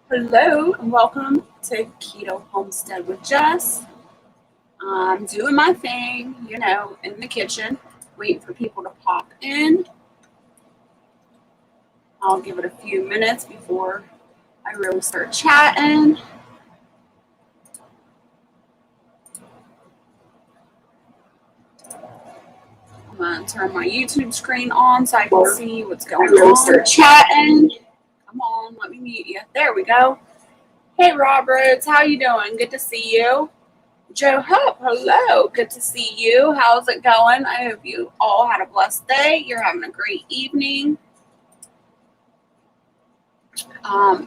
Hello and welcome to Keto Homestead with Jess. I'm doing my thing, in the kitchen, waiting for people to pop in. I'll give it a few minutes before I really start chatting. I'm going to turn my YouTube screen on so I can see what's going on. Start chatting. Come on, let me mute you. There we go. Hey, Roberts, how you doing? Good to see you. Joe Hope, hello. Good to see you. How's it going? I hope you all had a blessed day. You're having a great evening.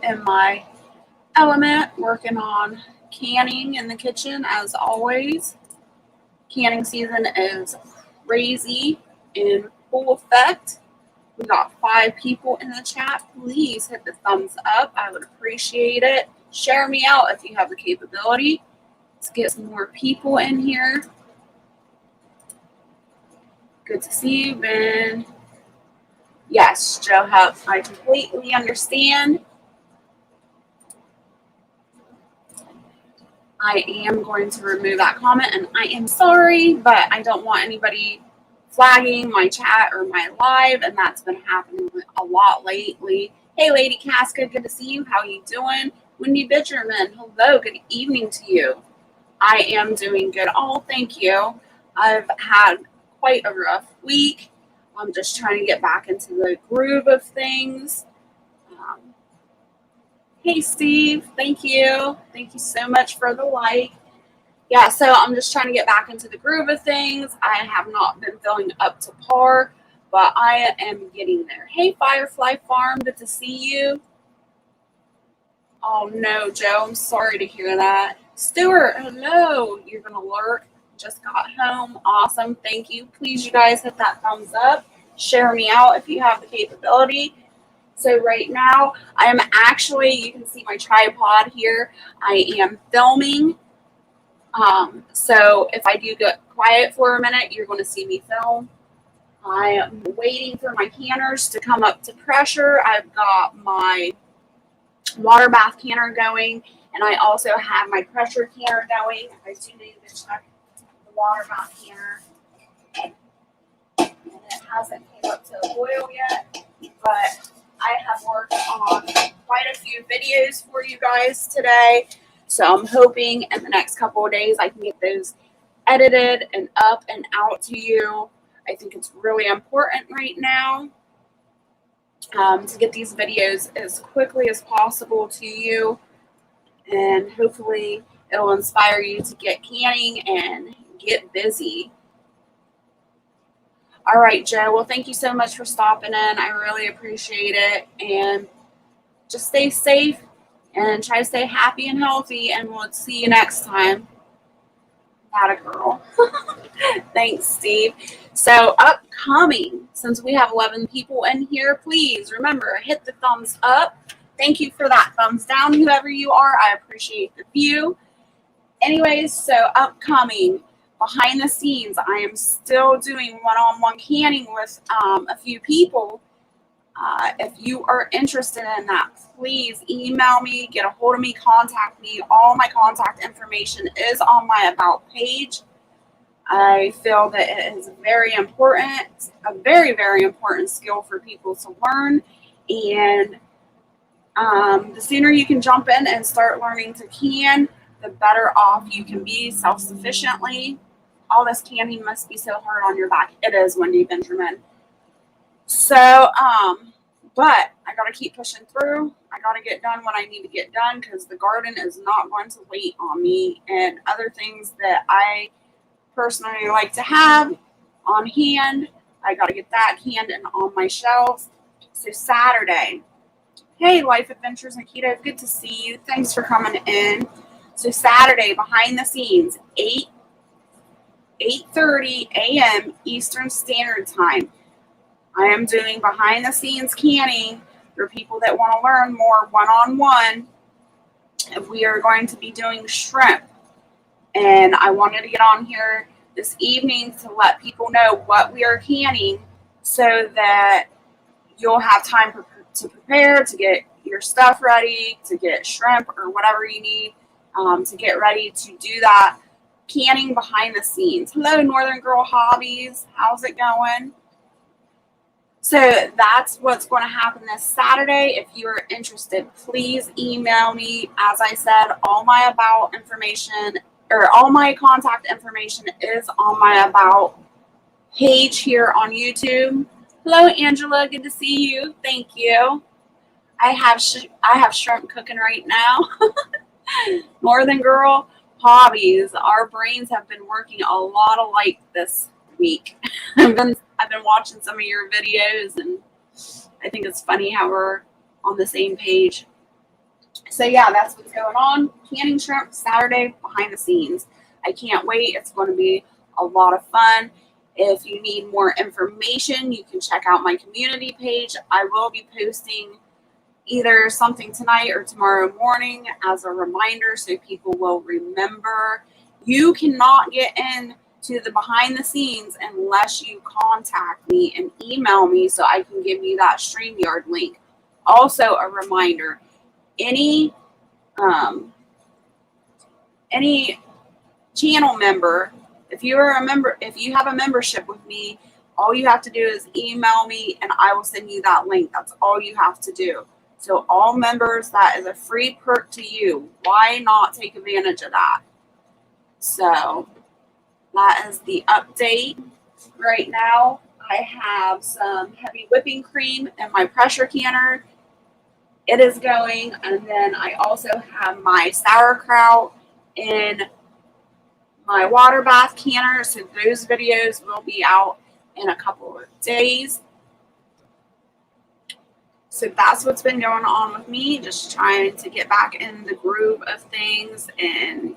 In my element, working on canning in the kitchen as always. Canning season is crazy in full effect. We got 5 people in the chat. Please hit the thumbs up. I would appreciate it. Share me out if you have the capability. Let's get some more people in here. Good to see you, Ben. Yes, Joe Huff, I completely understand. I am going to remove that comment, and I am sorry, but I don't want anybody flagging my chat or my live, and that's been happening a lot lately. Hey, Lady Casca, good to see you. How you doing? Wendy Benjamin, hello, good evening to you. I am doing good. Oh, thank you. I've had quite a rough week. I'm just trying to get back into the groove of things. Hey, Steve. Thank you. Thank you so much for the like. Yeah, so I'm just trying to get back into the groove of things. I have not been feeling up to par, but I am getting there. Hey, Firefly Farm. Good to see you. Oh, no, Joe. I'm sorry to hear that. Stuart, hello. You're going to lurk. Just got home. Awesome. Thank you. Please, you guys, hit that thumbs up. Share me out if you have the capability. So right now, I am actually, you can see my tripod here. I am filming. So if I do get quiet for a minute, you're going to see me film. I am waiting for my canners to come up to pressure. I've got my water bath canner going, and I also have my pressure canner going. I do need to check the water bath canner. And it hasn't came up to boil yet, but I have worked on quite a few videos for you guys today. So I'm hoping in the next couple of days I can get those edited and up and out to you. I think it's really important right now to get these videos as quickly as possible to you. And hopefully it'll inspire you to get canning and get busy. All right, Joe. Well, thank you so much for stopping in. I really appreciate it. And just stay safe and try to stay happy and healthy. And we'll see you next time. Not a girl. Thanks, Steve. So upcoming, since we have 11 people in here, please remember, hit the thumbs up. Thank you for that thumbs down, whoever you are. I appreciate the view. Anyways, so upcoming, behind the scenes, I am still doing one-on-one canning with a few people. If you are interested in that, please email me, get a hold of me, contact me. All my contact information is on my About page. I feel that it is very important, a very, very important skill for people to learn. And the sooner you can jump in and start learning to can, the better off you can be self-sufficiently. All this canning must be so hard on your back. It is, Wendy Benjamin. So, but I got to keep pushing through. I got to get done when I need to get done because the garden is not going to wait on me, and other things that I personally like to have on hand, I got to get that canned and on my shelves. So Saturday, hey, Life Adventures and Keto, good to see you. Thanks for coming in. So Saturday, behind the scenes, 8:30 a.m. Eastern Standard Time. I am doing behind the scenes canning for people that want to learn more one-on-one. We are going to be doing shrimp. And I wanted to get on here this evening to let people know what we are canning so that you'll have time to prepare, to get your stuff ready, to get shrimp or whatever you need to get ready to do that canning behind the scenes. Hello, Northern Girl Hobbies. How's it going? So that's what's going to happen this Saturday. If you're interested, please email me. As I said, all my about information or all my contact information is on my about page here on YouTube. Hello, Angela. Good to see you. Thank you. I have shrimp cooking right now. Northern Girl Hobbies. Our brains have been working a lot alike this week. I've been watching some of your videos, and I think it's funny how we're on the same page. So yeah, that's what's going on. Canning shrimp Saturday behind the scenes. I can't wait. It's going to be a lot of fun. If you need more information, you can check out my community page. I will be posting either something tonight or tomorrow morning as a reminder so people will remember. You cannot get in to the behind the scenes unless you contact me and email me so I can give you that StreamYard link. Also a reminder, any channel member, if you have a membership with me, all you have to do is email me and I will send you that link. That's all you have to do. So all members, that is a free perk to you. Why not take advantage of that? So that is the update. Right now, I have some heavy whipping cream in my pressure canner. It is going. And then I also have my sauerkraut in my water bath canner. So those videos will be out in a couple of days. So that's what's been going on with me, just trying to get back in the groove of things and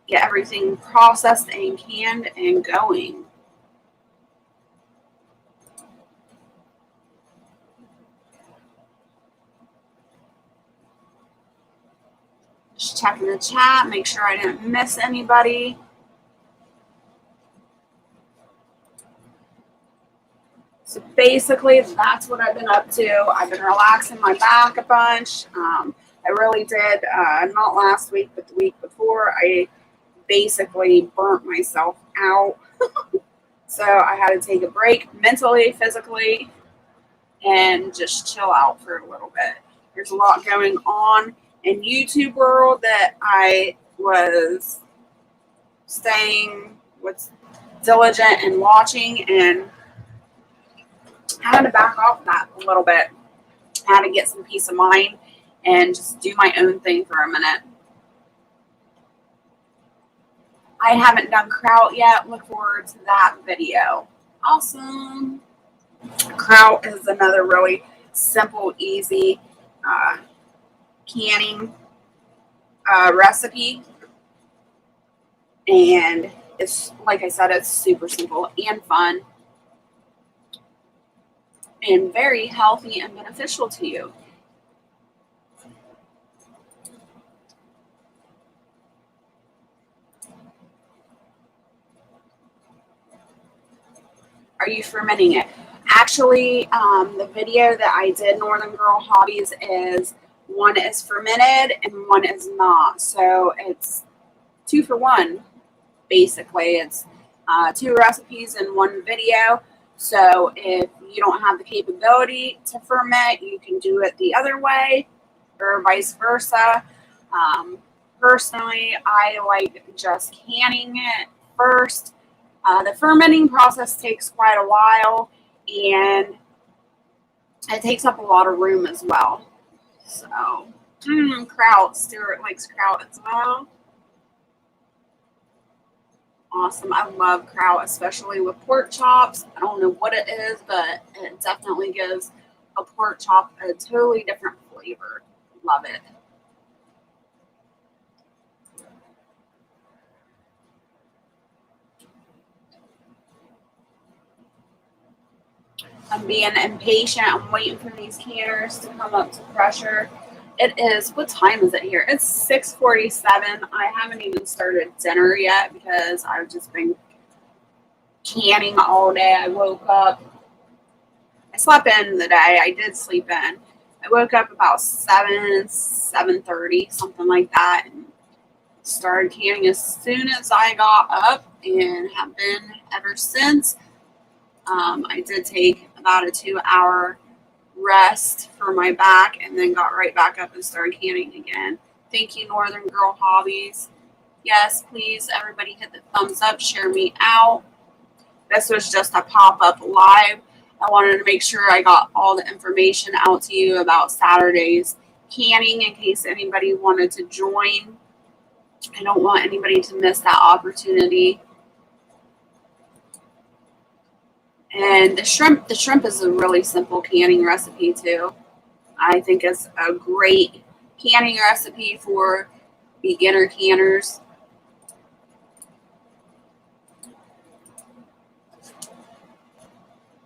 get everything processed and canned and going. Just checking the chat, make sure I didn't miss anybody. So basically, that's what I've been up to. I've been relaxing my back a bunch. I really did, not last week, but the week before, I basically burnt myself out. So I had to take a break mentally, physically, and just chill out for a little bit. There's a lot going on in YouTube world that I was staying diligent and watching, and I had to back off that a little bit. I had to get some peace of mind and just do my own thing for a minute. I haven't done kraut yet. Look forward to that video. Awesome. Kraut is another really simple, easy canning recipe. And it's, like I said, it's super simple and fun and very healthy and beneficial to you. Are you fermenting it? Actually, the video that I did, Northern Girl Hobbies, is one is fermented and one is not. So it's 2 for 1, basically. It's 2 recipes in one video. So if you don't have the capability to ferment, you can do it the other way or vice versa. Personally, I like just canning it first. The fermenting process takes quite a while, and it takes up a lot of room as well. So, kraut. Stuart likes kraut as well. Awesome. I love kraut, especially with pork chops. I don't know what it is, but it definitely gives a pork chop a totally different flavor. Love it. I'm being impatient. I'm waiting for these canners to come up to pressure. It is. What time is it here? It's 6:47. I haven't even started dinner yet because I've just been canning all day. I woke up. I slept in the day. I did sleep in. I woke up about 7:30, something like that, and started canning as soon as I got up and have been ever since. I did take about a 2-hour rest for my back and then got right back up and started canning again. Thank you, Northern Girl Hobbies. Yes, please, everybody hit the thumbs up, share me out. This was just a pop-up live. I wanted to make sure I got all the information out to you about Saturday's canning in case anybody wanted to join. I don't want anybody to miss that opportunity. And the shrimp is a really simple canning recipe too. I think it's a great canning recipe for beginner canners.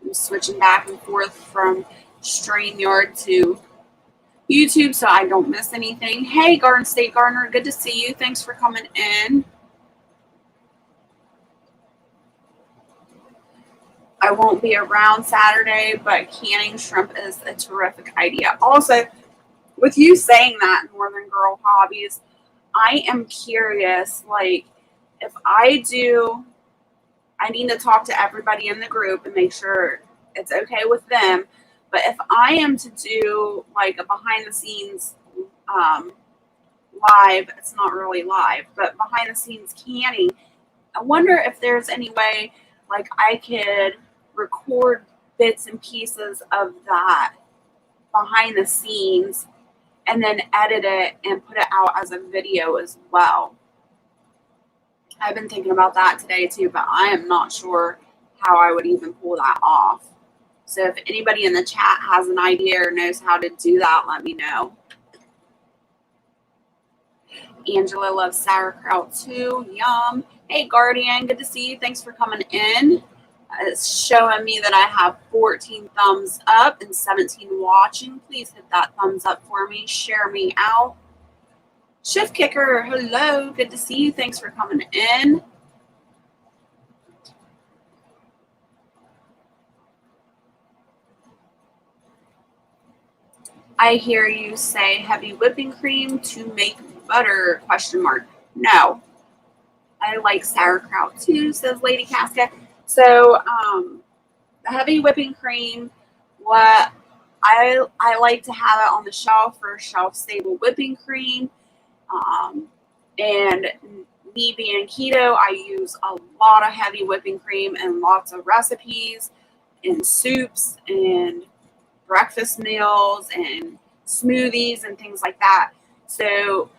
I'm switching back and forth from StreamYard to YouTube so I don't miss anything. Hey, Garden State Gardener, good to see you. Thanks for coming in. I won't be around Saturday, but canning shrimp is a terrific idea. Also, with you saying that, Northern Girl Hobbies, I am curious, like, if I need to talk to everybody in the group and make sure it's okay with them. But if I am to do like a behind the scenes live, it's not really live, but behind the scenes canning, I wonder if there's any way like I could record bits and pieces of that behind the scenes and then edit it and put it out as a video as well. I've been thinking about that today too, but I am not sure how I would even pull that off. So if anybody in the chat has an idea or knows how to do that, let me know. Angela loves sauerkraut too. Yum. Hey, Guardian, good to see you. Thanks for coming in. It's showing me that I have 14 thumbs up and 17 watching. Please hit that thumbs up for me. Share me out. Shift Kicker, hello. Good to see you. Thanks for coming in. I hear you say heavy whipping cream to make butter, ? No. I like sauerkraut too, says Lady Casca. So, the heavy whipping cream, what I like to have it on the shelf for shelf-stable whipping cream. And me being keto, I use a lot of heavy whipping cream and lots of recipes and soups and breakfast meals and smoothies and things like that. So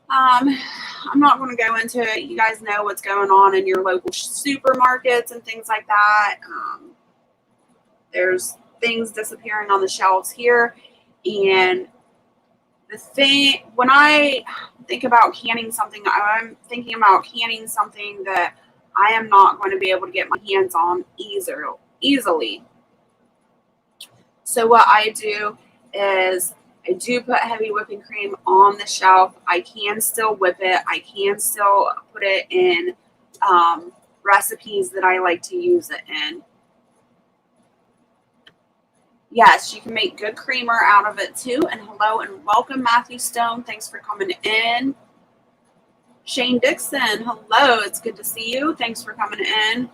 I'm not going to go into it. You guys know what's going on in your local supermarkets and things like that. There's things disappearing on the shelves here. And the thing, when I think about canning something, I'm thinking about canning something that I am not going to be able to get my hands on easily. So what I do is I do put heavy whipping cream on the shelf. I can still whip it. I can still put it in recipes that I like to use it in. Yes, you can make good creamer out of it too. And hello and welcome, Matthew Stone. Thanks for coming in. Shane Dixon, hello. It's good to see you. Thanks for coming in.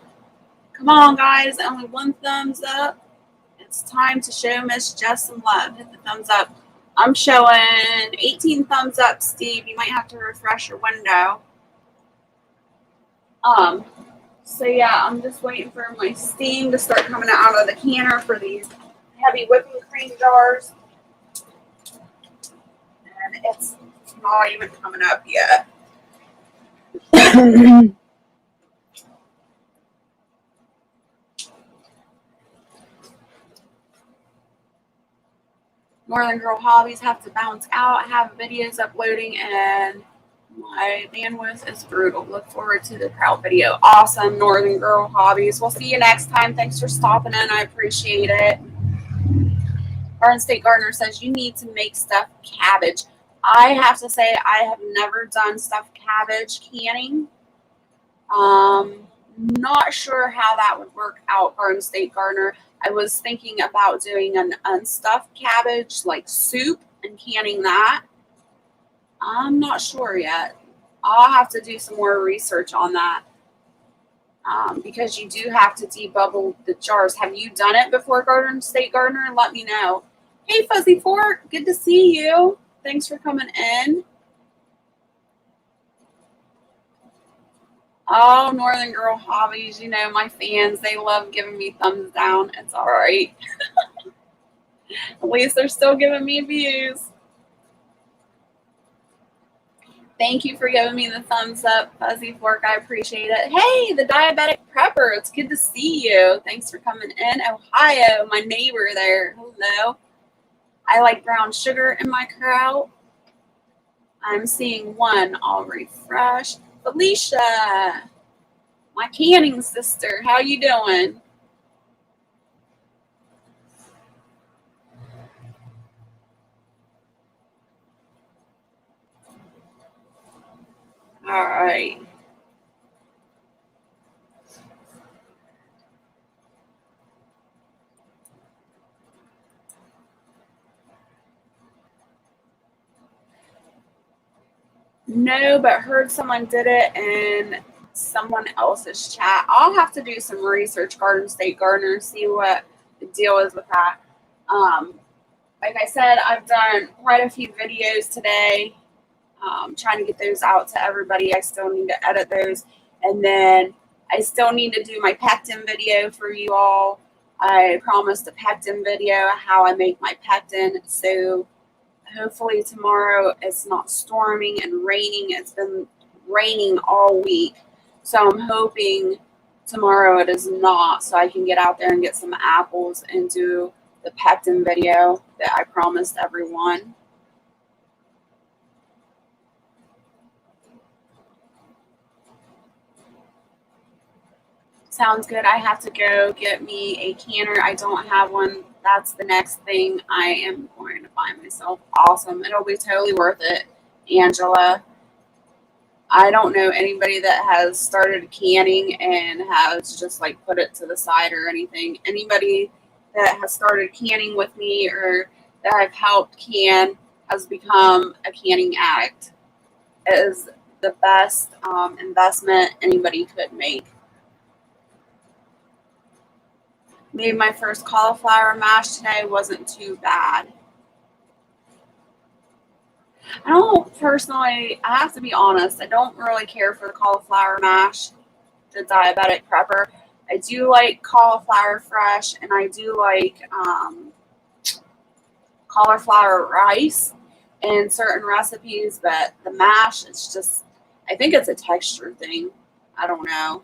Come on, guys. Only one thumbs up. It's time to show Miss Jess some love. Hit the thumbs up. I'm showing 18 thumbs up, Steve. You might have to refresh your window. So yeah, I'm just waiting for my steam to start coming out of the canner for these heavy whipping cream jars. And it's not even coming up yet. Northern Girl Hobbies have to bounce out. I have videos uploading and my bandwidth is brutal. Look forward to the kraut video. Awesome, Northern Girl Hobbies. We'll see you next time. Thanks for stopping in. I appreciate it. Garden State Gardener says you need to make stuffed cabbage. I have to say I have never done stuffed cabbage canning. Not sure how that would work out, Garden State Gardener. I was thinking about doing an unstuffed cabbage, like soup, and canning that. I'm not sure yet. I'll have to do some more research on that. Because you do have to debubble the jars. Have you done it before, Garden State Gardener? Let me know. Hey, Fuzzy Fork, good to see you. Thanks for coming in. Oh, Northern Girl Hobbies, you know, my fans, they love giving me thumbs down. It's all right. At least they're still giving me views. Thank you for giving me the thumbs up, Fuzzy Fork. I appreciate it. Hey, the Diabetic Prepper. It's good to see you. Thanks for coming in. Ohio, my neighbor there. Hello. I like brown sugar in my kraut. I'm seeing one all refreshed. Felicia, my canning sister. How you doing? All right. No, but heard someone did it in someone else's chat. I'll have to do some research, Garden State Gardener, see what the deal is with that. Like I said, I've done quite a few videos today, trying to get those out to everybody. I still need to edit those. And then I still need to do my pectin video for you all. I promised a pectin video, how I make my pectin. So hopefully tomorrow it's not storming and raining. It's been raining all week. So I'm hoping tomorrow it is not, so I can get out there and get some apples and do the pectin video that I promised everyone. Sounds good. I have to go get me a canner. I don't have one. That's the next thing I am going to buy myself. Awesome. It'll be totally worth it, Angela. I don't know anybody that has started canning and has just like put it to the side or anything. Anybody that has started canning with me or that I've helped can has become a canning addict. It is the best investment anybody could make. Made my first cauliflower mash today. Wasn't too bad. I don't personally, I have to be honest, I don't really care for the cauliflower mash, the Diabetic Prepper. I do like cauliflower fresh, and I do like cauliflower rice in certain recipes, but the mash, it's just, I think it's a texture thing. I don't know.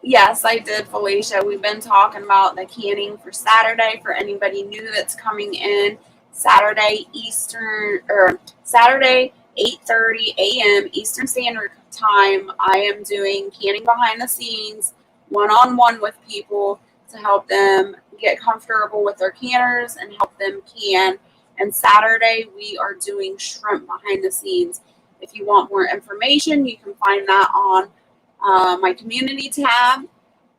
Yes, I did, Felicia. We've been talking about the canning for Saturday for anybody new that's coming in. Saturday Eastern, or Saturday 8:30 a.m. Eastern Standard Time. I am doing canning behind the scenes, one-on-one with people to help them get comfortable with their canners and help them can. And Saturday we are doing shrimp behind the scenes. If you want more information, you can find that on my community tab.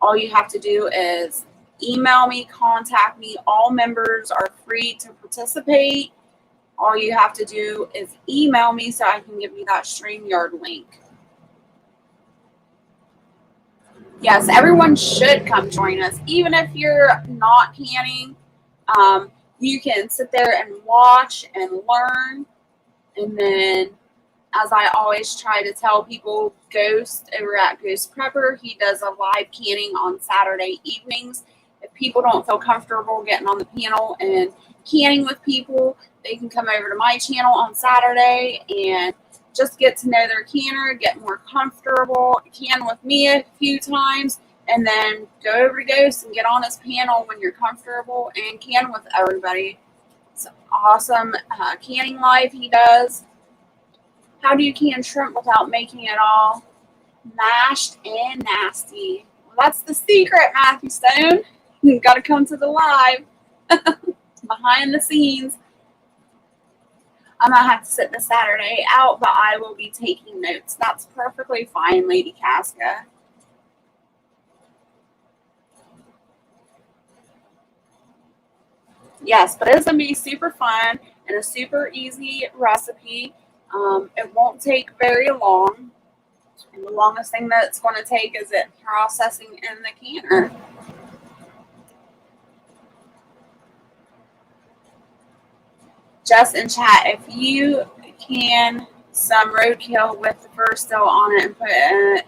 All you have to do is email me, contact me. All members are free to participate. All you have to do is email me so I can give you that StreamYard link. Yes, everyone should come join us. Even if you're not canning, you can sit there and watch and learn. And then, as I always try to tell people, Ghost over at Ghost Prepper, he does a live canning on Saturday evenings. If people don't feel comfortable getting on the panel and canning with people, they can come over to my channel on Saturday and just get to know their canner, get more comfortable, can with me a few times, and then go over to Ghost and get on his panel when you're comfortable and can with everybody. It's awesome canning live he does. How do you can shrimp without making it all mashed and nasty? Well, that's the secret, Matthew Stone. Got to come to the live behind the scenes. I'm going to have to sit the Saturday out, but I will be taking notes. That's perfectly fine, Lady Casca. Yes, but it's going to be super fun and a super easy recipe. It won't take very long. And the longest thing that it's going to take is it processing in the canner. Just in chat, if you can some roadkill with the first dough on it and put it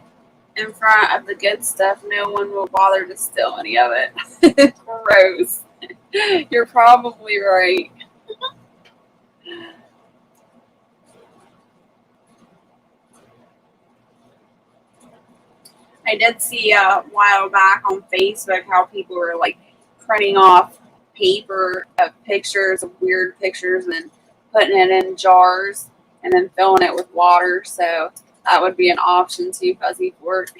in front of the good stuff, no one will bother to steal any of it. Gross. You're probably right. I did see a while back on Facebook how people were like printing off paper of pictures of weird pictures and putting it in jars and then filling it with water. So that would be an option too, Fuzzy Fork.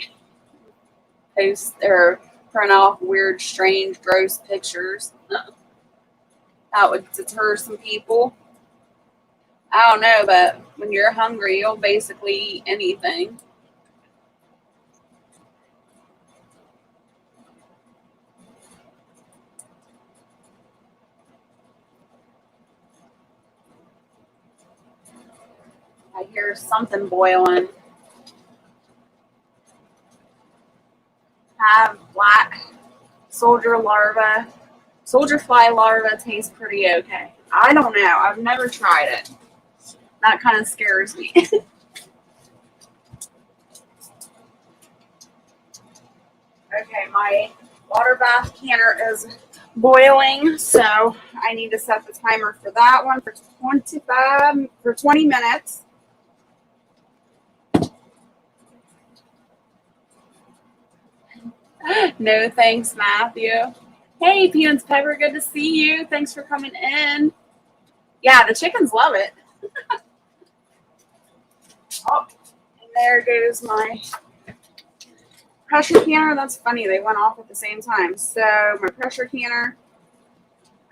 Post or print off weird, strange, gross pictures. That would deter some people. I don't know, but when you're hungry, you'll basically eat anything. I hear something boiling. Have black soldier larva. Soldier fly larva tastes pretty okay. I don't know. I've never tried it. That kind of scares me. Okay, my water bath canner is boiling, so I need to set the timer for that one for 20 minutes. No thanks, Matthew. Hey, Peanuts Pepper, good to see you. Thanks for coming in. Yeah, the chickens love it. Oh, and there goes my pressure canner. That's funny. They went off at the same time. So my pressure canner,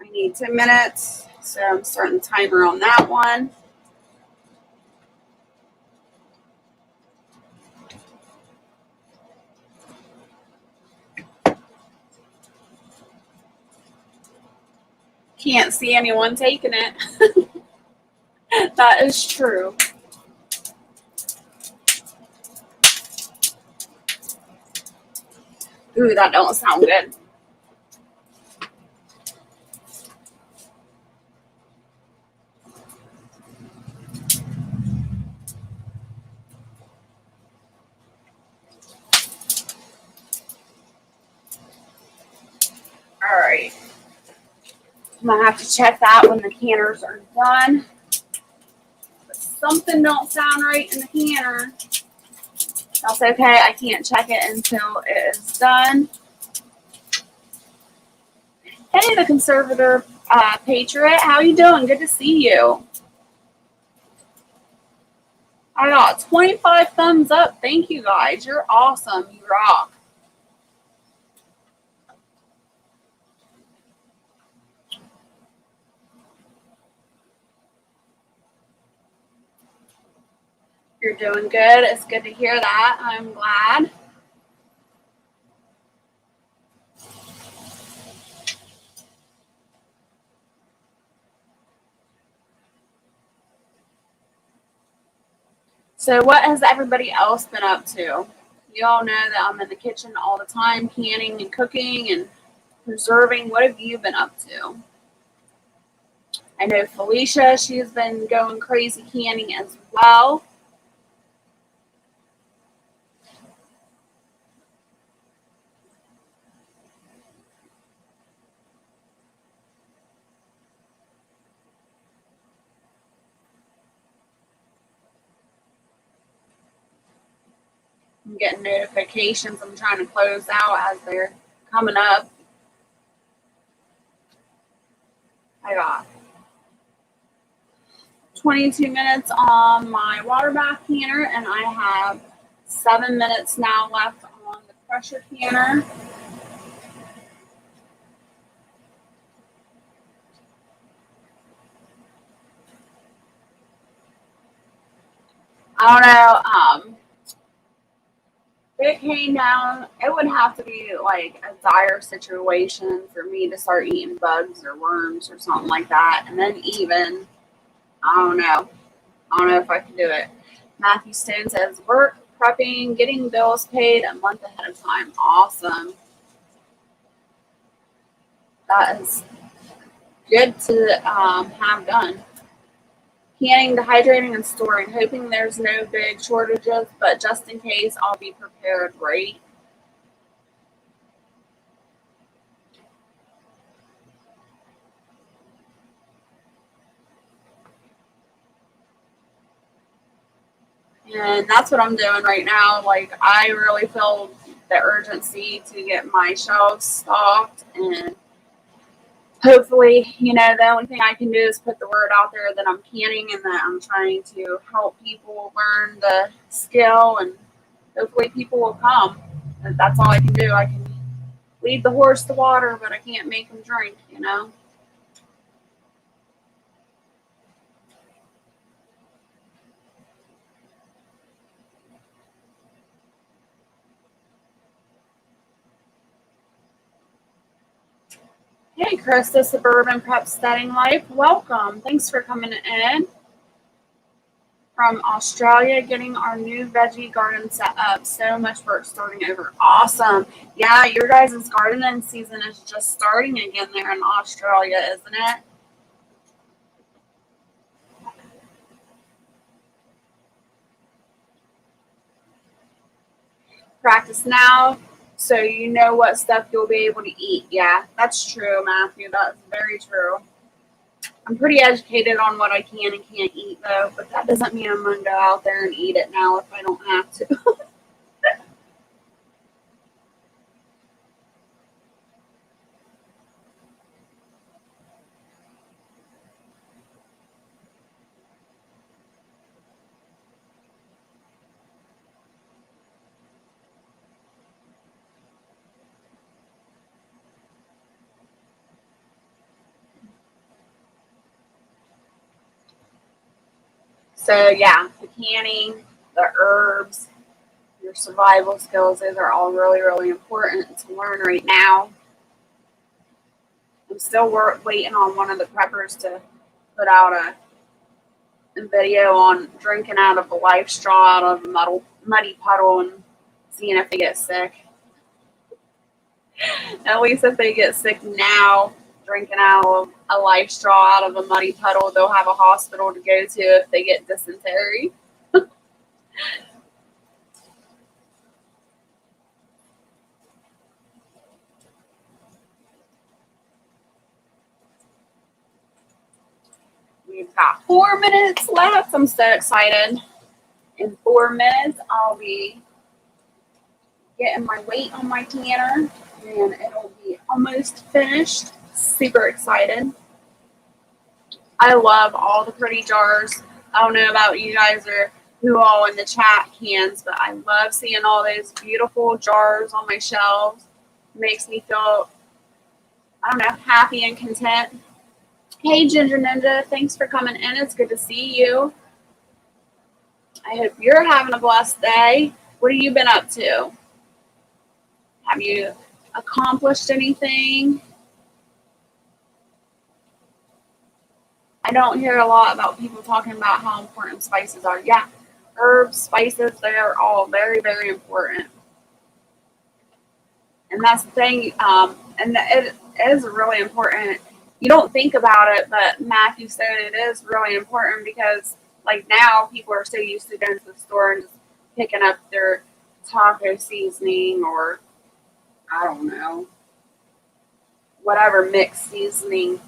I need 10 minutes. So I'm starting the timer on that one. Can't see anyone taking it. That is true. Ooh, that don't sound good. All right. I'm going to have to check that when the canners are done. But something don't sound right in the canner. That's okay. I can't check it until it is done. Hey, the conservator patriot. How you doing? Good to see you. I got 25 thumbs up. Thank you, guys. You're awesome. You rock. You're doing good. It's good to hear that. I'm glad. So what has everybody else been up to? You all know that I'm in the kitchen all the time, canning and cooking and preserving. What have you been up to? I know Felicia, she's been going crazy canning as well. I'm getting notifications. I'm trying to close out as they're coming up. I got 22 minutes on my water bath canner, and I have 7 minutes now left on the pressure canner. I don't know. If it came down, it would have to be like a dire situation for me to start eating bugs or worms or something like that. And then even, I don't know. I don't know if I can do it. Matthew Stone says, work, prepping, getting bills paid a month ahead of time. Awesome. That is good to have done. Canning, dehydrating, and storing. Hoping there's no big shortages, but just in case, I'll be prepared, right? And that's what I'm doing right now. Like, I really feel the urgency to get my shelves stocked. And hopefully, the only thing I can do is put the word out there that I'm canning and that I'm trying to help people learn the skill. And hopefully, people will come. And that's all I can do. I can lead the horse to water, but I can't make him drink. Hey, Krista, Suburban Prep Steading Life. Welcome. Thanks for coming in from Australia, getting our new veggie garden set up. So much work starting over. Awesome. Yeah, your guys' gardening season is just starting again there in Australia, isn't it? Practice now so you know what stuff you'll be able to eat. Yeah, that's true, Matthew. That's very true. I'm pretty educated on what I can and can't eat, though, but that doesn't mean I'm going to go out there and eat it now if I don't have to. So, yeah, the canning, the herbs, your survival skills, those are all really, really important to learn right now. I'm still waiting on one of the preppers to put out a video on drinking out of a life straw out of a muddy puddle and seeing if they get sick. At least if they get sick now, drinking out of a life straw out of a muddy puddle, they'll have a hospital to go to if they get dysentery. We've got 4 minutes left. I'm so excited. In 4 minutes, I'll be getting my weight on my canner and it'll be almost finished. Super excited. I love all the pretty jars. I don't know about you guys or who all in the chat cans, but I love seeing all those beautiful jars on my shelves. It makes me feel, I don't know, happy and content. Hey, Ginger Ninja, thanks for coming in. It's good to see you. I hope you're having a blessed day. What have you been up to? Have you accomplished anything? I don't hear a lot about people talking about how important spices are. Yeah, herbs, spices, they are all very, very important. And that's the thing, and it is really important. You don't think about it, but Matthew said it is really important because, like, now people are so used to going to the store and just picking up their taco seasoning or, I don't know, whatever mixed seasoning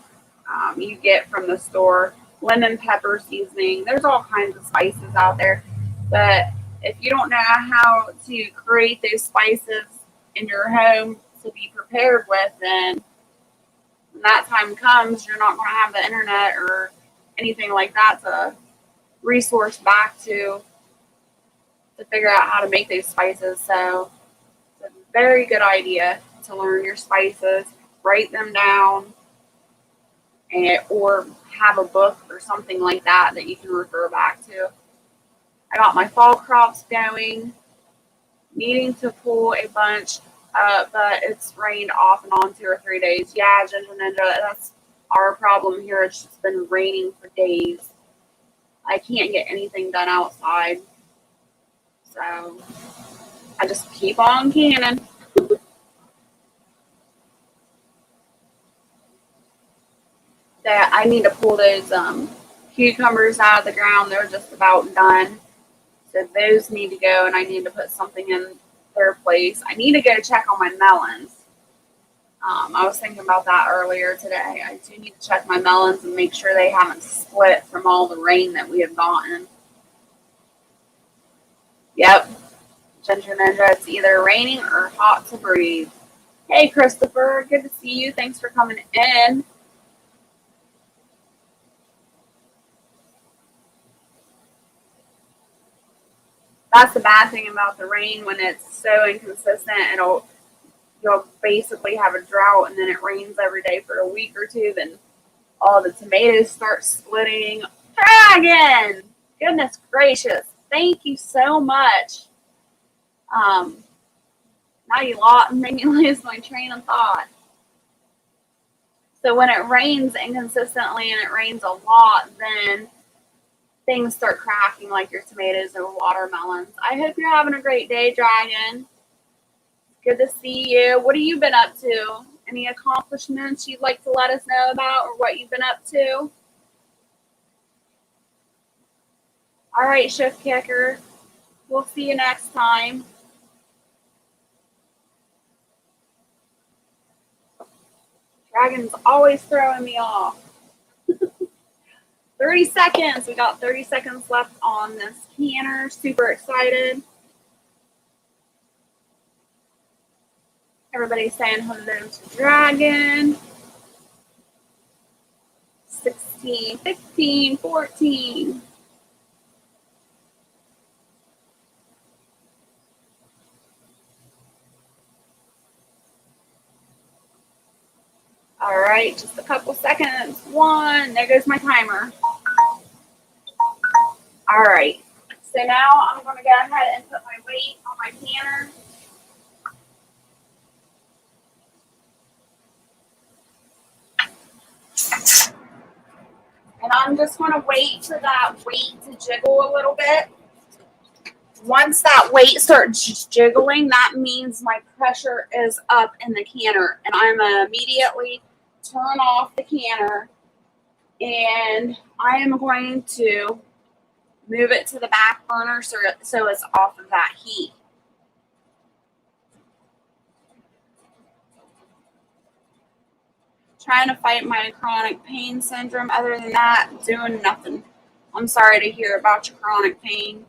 you get from the store, lemon pepper seasoning. There's all kinds of spices out there. But if you don't know how to create those spices in your home to be prepared with, then when that time comes, you're not going to have the internet or anything like that to resource back to figure out how to make those spices. So it's a very good idea to learn your spices, write them down, or have a book or something like that that you can refer back to. I got my fall crops going, needing to pull a bunch, but it's rained off and on 2 or 3 days. Yeah, Ginger Ninja, that's our problem here. It's just been raining for days. I can't get anything done outside. So I just keep on canning. That I need to pull those cucumbers out of the ground. They're just about done. So those need to go, and I need to put something in their place. I need to go check on my melons. I was thinking about that earlier today. I do need to check my melons and make sure they haven't split from all the rain that we have gotten. Yep, Ginger Ninja, it's either raining or hot to breathe. Hey, Christopher, good to see you. Thanks for coming in. That's the bad thing about the rain when it's so inconsistent. You'll basically have a drought, and then it rains every day for a week or two. Then all the tomatoes start splitting. Dragon! Goodness gracious. Thank you so much. Now you made me lose my train of thought. So when it rains inconsistently and it rains a lot, then things start cracking like your tomatoes or watermelons. I hope you're having a great day, Dragon. Good to see you. What have you been up to? Any accomplishments you'd like to let us know about or what you've been up to? All right, Shift Kicker. We'll see you next time. Dragon's always throwing me off. 30 seconds. We got 30 seconds left on this canner. Super excited. Everybody's saying hello to Dragon. 16, 15, 14. All right, just a couple seconds. 1, there goes my timer. All right, so now I'm going to go ahead and put my weight on my canner. And I'm just going to wait for that weight to jiggle a little bit. Once that weight starts jiggling, that means my pressure is up in the canner. And I'm going to immediately turn off the canner. And I am going to move it to the back burner so it's off of that heat. Trying to fight my chronic pain syndrome. Other than that, doing nothing. I'm sorry to hear about your chronic pain.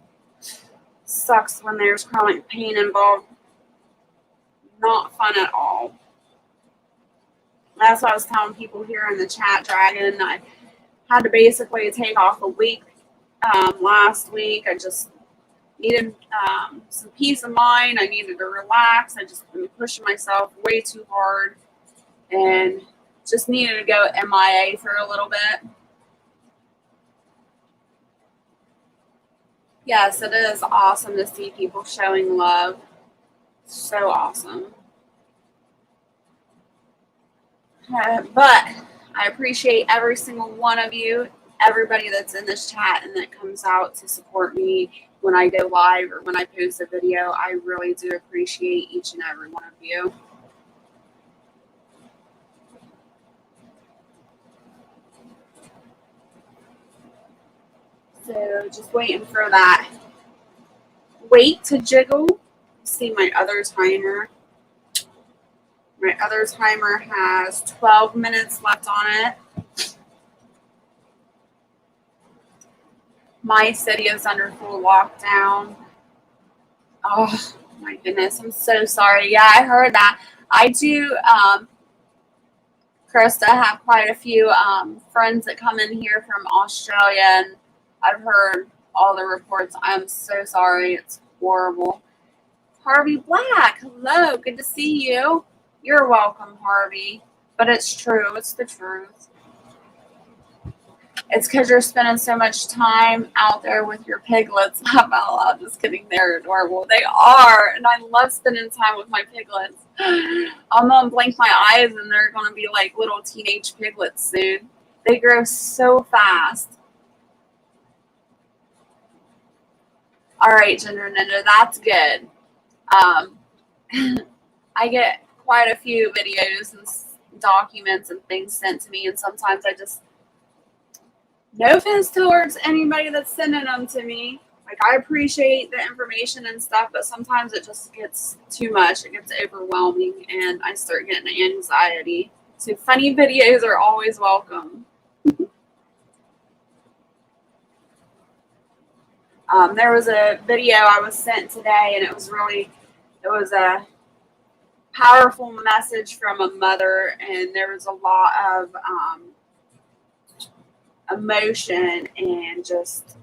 Sucks when there's chronic pain involved. Not fun at all. That's what I was telling people here in the chat, Dragon. I had to basically take off a week last week. I just needed some peace of mind. I needed to relax. I just been pushing myself way too hard and just needed to go MIA for a little bit. Yes, it is awesome to see people showing love. So awesome. But I appreciate every single one of you, everybody that's in this chat and that comes out to support me when I go live or when I post a video. I really do appreciate each and every one of you. So just waiting for that weight to jiggle. See my other timer. My other timer has 12 minutes left on it. My city is under full lockdown. Oh my goodness, I'm so sorry. Yeah, I heard that. I do, Krista, have quite a few friends that come in here from Australia, and I've heard all the reports. I'm so sorry. It's horrible. Harvey Black, hello. Good to see you. You're welcome, Harvey. But it's true. It's the truth. It's because you're spending so much time out there with your piglets. I'm not just kidding. They're adorable. They are. And I love spending time with my piglets. I'm going to blink my eyes and they're going to be like little teenage piglets soon. They grow so fast. All right, Ginger Ninja, that's good. I get quite a few videos and documents and things sent to me, and sometimes I just, no offense towards anybody that's sending them to me. Like, I appreciate the information and stuff, but sometimes it just gets too much. It gets overwhelming, and I start getting anxiety. So funny videos are always welcome. There was a video I was sent today, and it was a powerful message from a mother, and there was a lot of emotion and just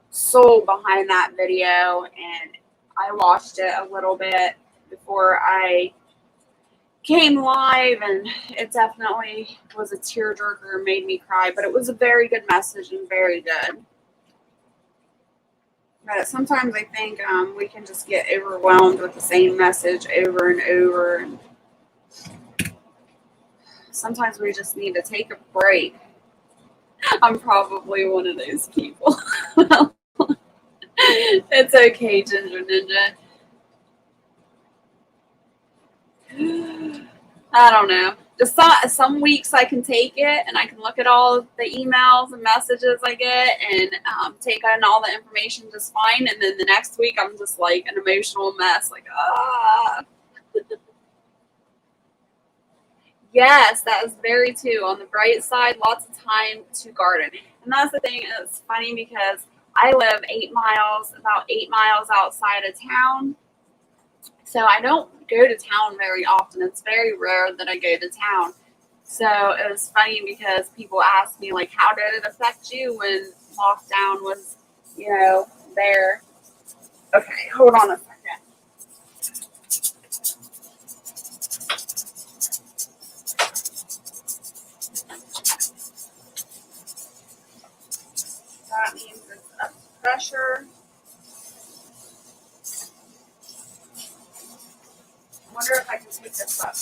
soul behind that video. And I watched it a little bit before I came live, and it definitely was a tearjerker, made me cry, but it was a very good message and very good. But sometimes I think we can just get overwhelmed with the same message over and over. And sometimes we just need to take a break. I'm probably one of those people. It's okay, Ginger Ninja. I don't know. Just some weeks I can take it and I can look at all the emails and messages I get and take on all the information just fine. And then the next week I'm just like an emotional mess. Like, ah. Yes, that is very true. On the bright side, lots of time to garden. And that's the thing. It's funny because I live about 8 miles outside of town. So I don't go to town very often. It's very rare that I go to town. So it was funny because people asked me, like, how did it affect you when lockdown was, there? Okay, hold on a second. That means it's up to pressure. I wonder if I can take this up.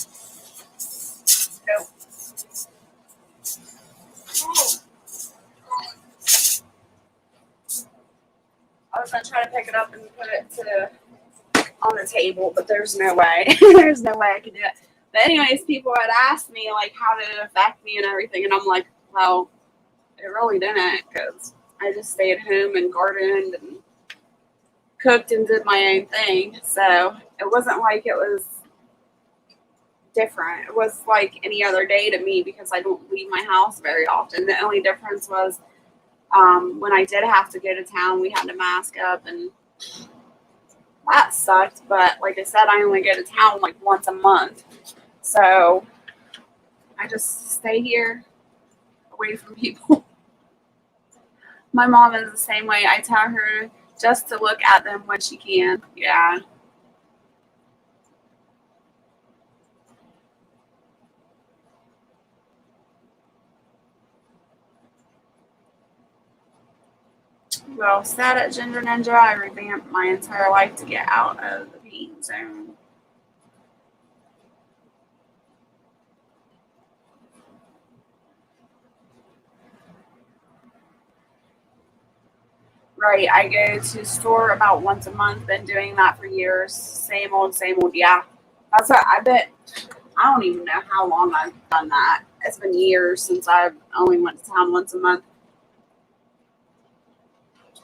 Nope. Oh. I was going to try to pick it up and put it on the table, but there's no way. There's no way I could do it. But anyways, people had asked me, like, how did it affect me and everything, and I'm like, well, it really didn't, because I just stayed home and gardened and cooked and did my own thing. So it wasn't like it was different. It was like any other day to me because I don't leave my house very often. The only difference was when I did have to go to town, we had to mask up, and that sucked. But like I said, I only go to town like once a month. So I just stay here away from people. My mom is the same way. I tell her just to look at them when she can. Yeah. Well, said at Ginger Ninja, I revamped my entire life to get out of the pain zone. Right, I go to store about once a month. Been doing that for years. Same old, same old. Yeah, that's what I bet. I don't even know how long I've done that. It's been years since I've only went to town once a month.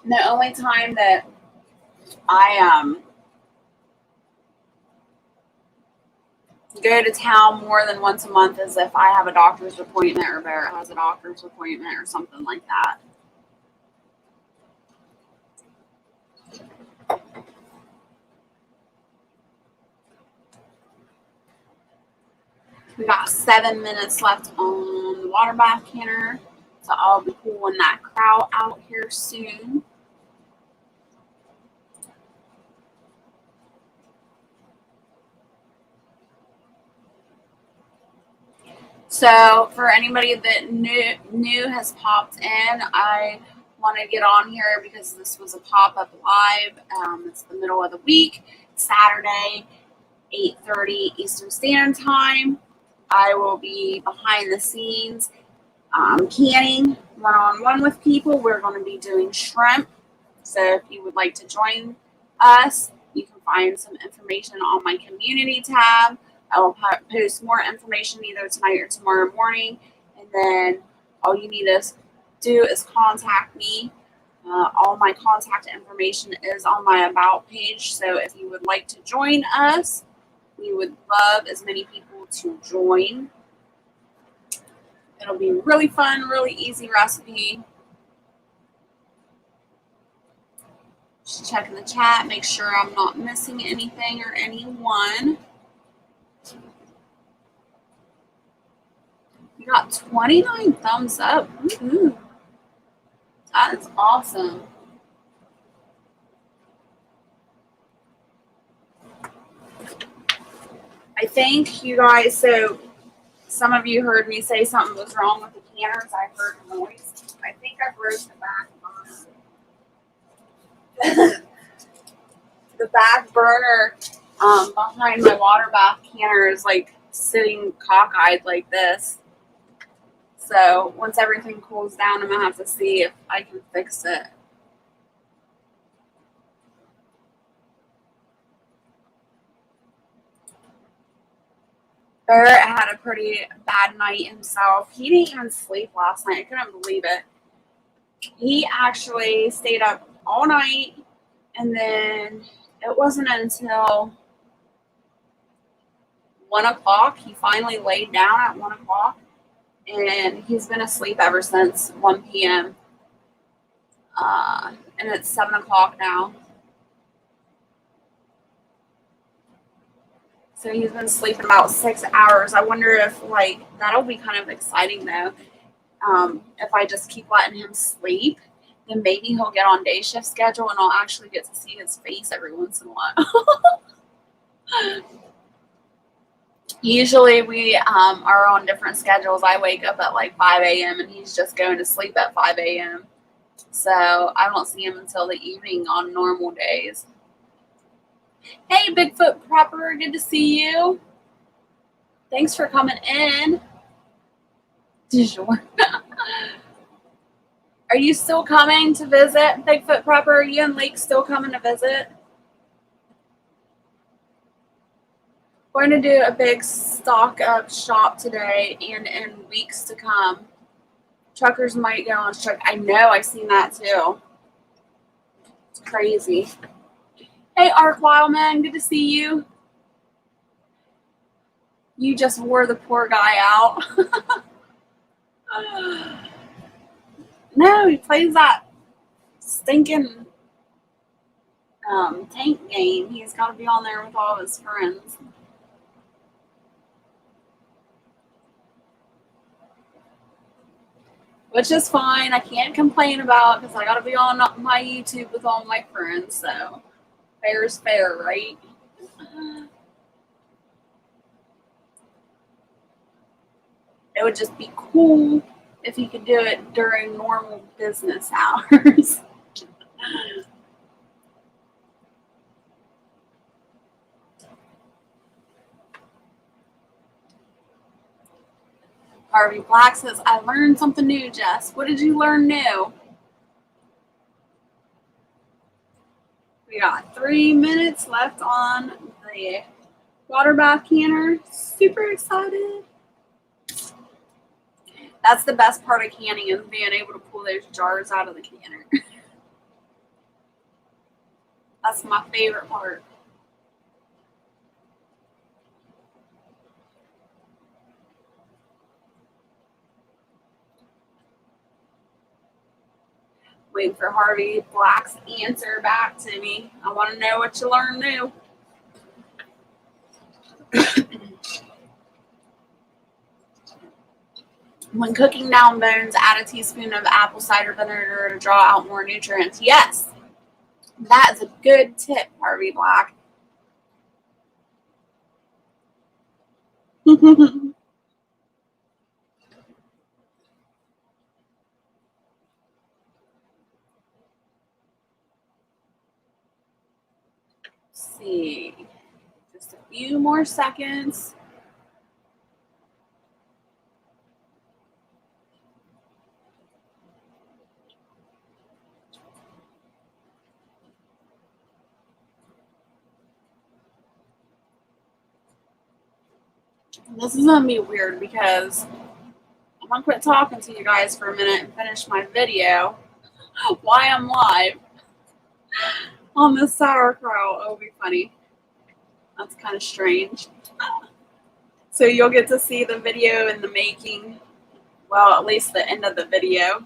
And the only time that I go to town more than once a month is if I have a doctor's appointment or Barrett has a doctor's appointment or something like that. We got 7 minutes left on the water bath canner, so I'll be pulling that kraut out here soon. So for anybody that new has popped in, I want to get on here because this was a pop-up live. It's the middle of the week, Saturday, 8:30 Eastern Standard Time. I will be behind the scenes canning one-on-one with people. We're going to be doing shrimp. So if you would like to join us, you can find some information on my community tab. I will post more information either tonight or tomorrow morning. And then all you need to do is contact me. All my contact information is on my About page. So if you would like to join us, we would love as many people to join. It'll be really fun, really easy recipe. Just checking the chat, make sure I'm not missing anything or anyone. We got 29 thumbs up. Woo-hoo. That is awesome. I think you guys, so some of you heard me say something was wrong with the canners. I heard noise. I think I broke the back burner. The back burner behind my water bath canner is like sitting cockeyed like this. So once everything cools down, I'm going to have to see if I can fix it. Barrett had a pretty bad night himself. He didn't even sleep last night. I couldn't believe it. He actually stayed up all night, and then it wasn't until 1 o'clock. He finally laid down at 1 o'clock, and he's been asleep ever since 1 p.m. And it's 7 o'clock now. So he's been sleeping about 6 hours. I wonder if, like, that'll be kind of exciting, though. If I just keep letting him sleep, then maybe he'll get on day shift schedule and I'll actually get to see his face every once in a while. Usually we are on different schedules. I wake up at like 5 a.m. and he's just going to sleep at 5 a.m. So I don't see him until the evening on normal days. Hey, Bigfoot Prepper, good to see you. Thanks for coming in. Are you still coming to visit, Bigfoot Prepper? Are you and Lake still coming to visit? We're going to do a big stock up shop today and in weeks to come. Truckers might go on strike. I know, I've seen that too. It's crazy. Hey, Ark Wildman, good to see you. You just wore the poor guy out. No, he plays that stinking tank game. He's got to be on there with all of his friends. Which is fine. I can't complain about because I got to be on my YouTube with all my friends. So fair is fair, right? It would just be cool if you could do it during normal business hours. Harvey Black says, I learned something new, Jess. What did you learn new? We got 3 minutes left on the water bath canner. Super excited. That's the best part of canning, is being able to pull those jars out of the canner. That's my favorite part. Waiting for Harvey Black's answer back to me. I want to know what you learned new. When cooking down bones, add a teaspoon of apple cider vinegar to draw out more nutrients. Yes, that is a good tip, Harvey Black. see. Just a few more seconds. This is gonna be weird because I'm gonna quit talking to you guys for a minute and finish my video while I'm live on the sauerkraut. It'll be funny. That's kind of strange. So you'll get to see the video in the making. Well, at least the end of the video.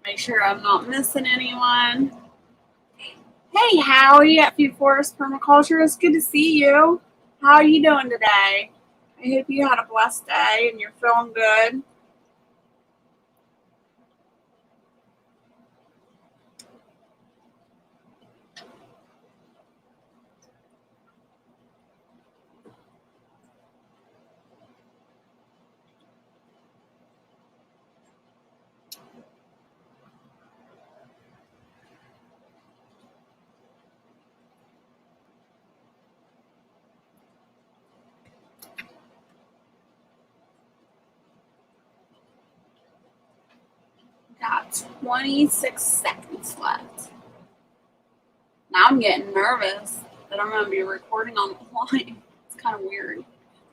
Make sure I'm not missing anyone. Hey, Howie at Food Forest Permaculture. It's good to see you. How are you doing today? I hope you had a blessed day and you're feeling good. Got 26 seconds left. Now I'm getting nervous that I'm going to be recording on the line. It's kind of weird.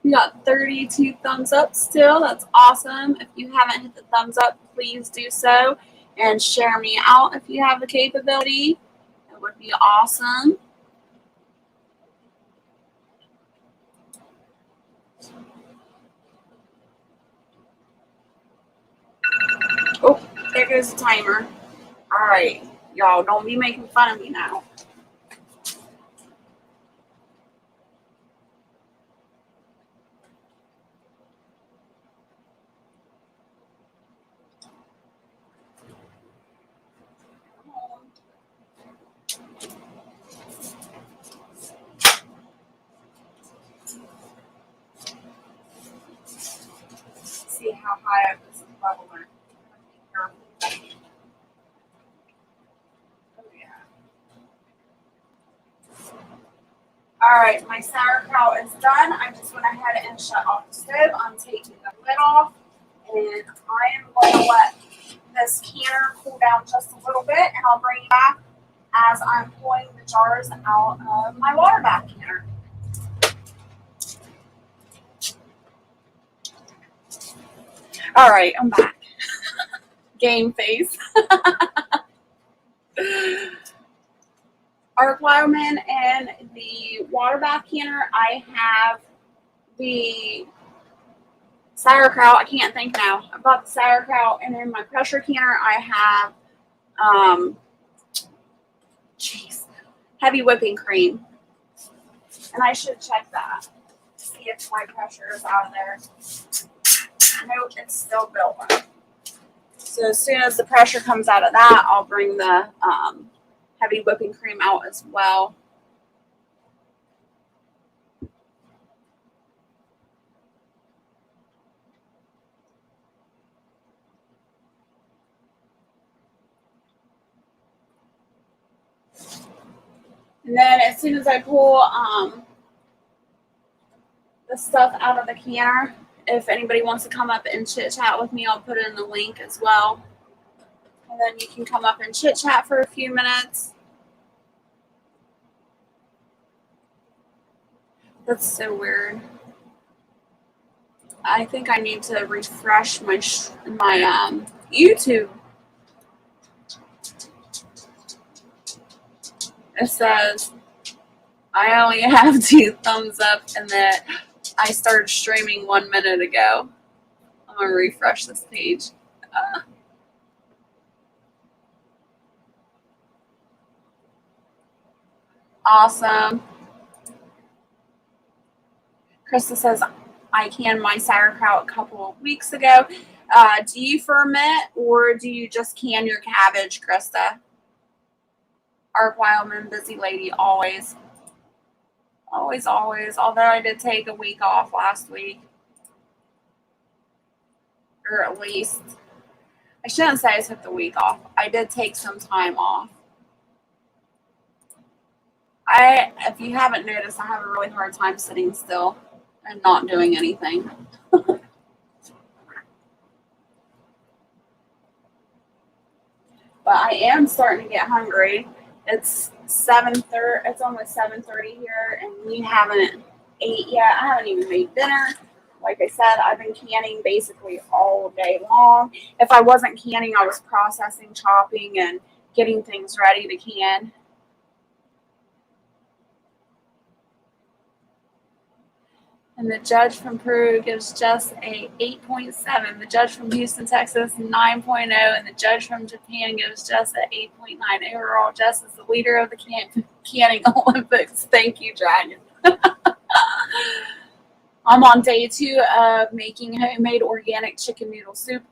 We got 32 thumbs up still. That's awesome. If you haven't hit the thumbs up, please do so. And share me out if you have the capability. It would be awesome. Oh, there goes the timer. All right, y'all, don't be making fun of me now. See how high up this is bubbling. Oh, yeah. All right, my sauerkraut is done. I just went ahead and shut off the stove. I'm taking the lid off, and I am going to let this canner cool down just a little bit, and I'll bring it back as I'm pulling the jars out of my water bath canner. All right, I'm back. Game face. Arc Wildman and the water bath canner. I have the sauerkraut. I can't think now. I bought the sauerkraut, and in my pressure canner, I have heavy whipping cream. And I should check that to see if my pressure is out of there. Nope, it's still built up. So as soon as the pressure comes out of that, I'll bring the heavy whipping cream out as well. And then as soon as I pull the stuff out of the canner, if anybody wants to come up and chit chat with me, I'll put in the link as well. And then you can come up and chit chat for a few minutes. That's so weird. I think I need to refresh my YouTube. It says I only have 2 thumbs up and that I started streaming 1 minute ago. I'm going to refresh this page. Awesome. Krista says, I canned my sauerkraut a couple of weeks ago. Do you ferment or do you just can your cabbage, Krista? Arc Wildman, busy lady, always. Always, always. Although I did take a week off last week. Or at least I shouldn't say I took the week off. I did take some time off. If you haven't noticed, I have a really hard time sitting still and not doing anything. But I am starting to get hungry. It's 7:30. It's almost 7:30 here, and we haven't ate yet. I haven't even made dinner. Like I said, I've been canning basically all day long. If I wasn't canning, I was processing, chopping, and getting things ready to can. And the judge from Peru gives Jess a 8.7. The judge from Houston, Texas, 9.0. And the judge from Japan gives Jess a 8.9. Overall, Jess is the leader of the canning Olympics. Thank you, Dragon. I'm on day 2 of making homemade organic chicken noodle soup.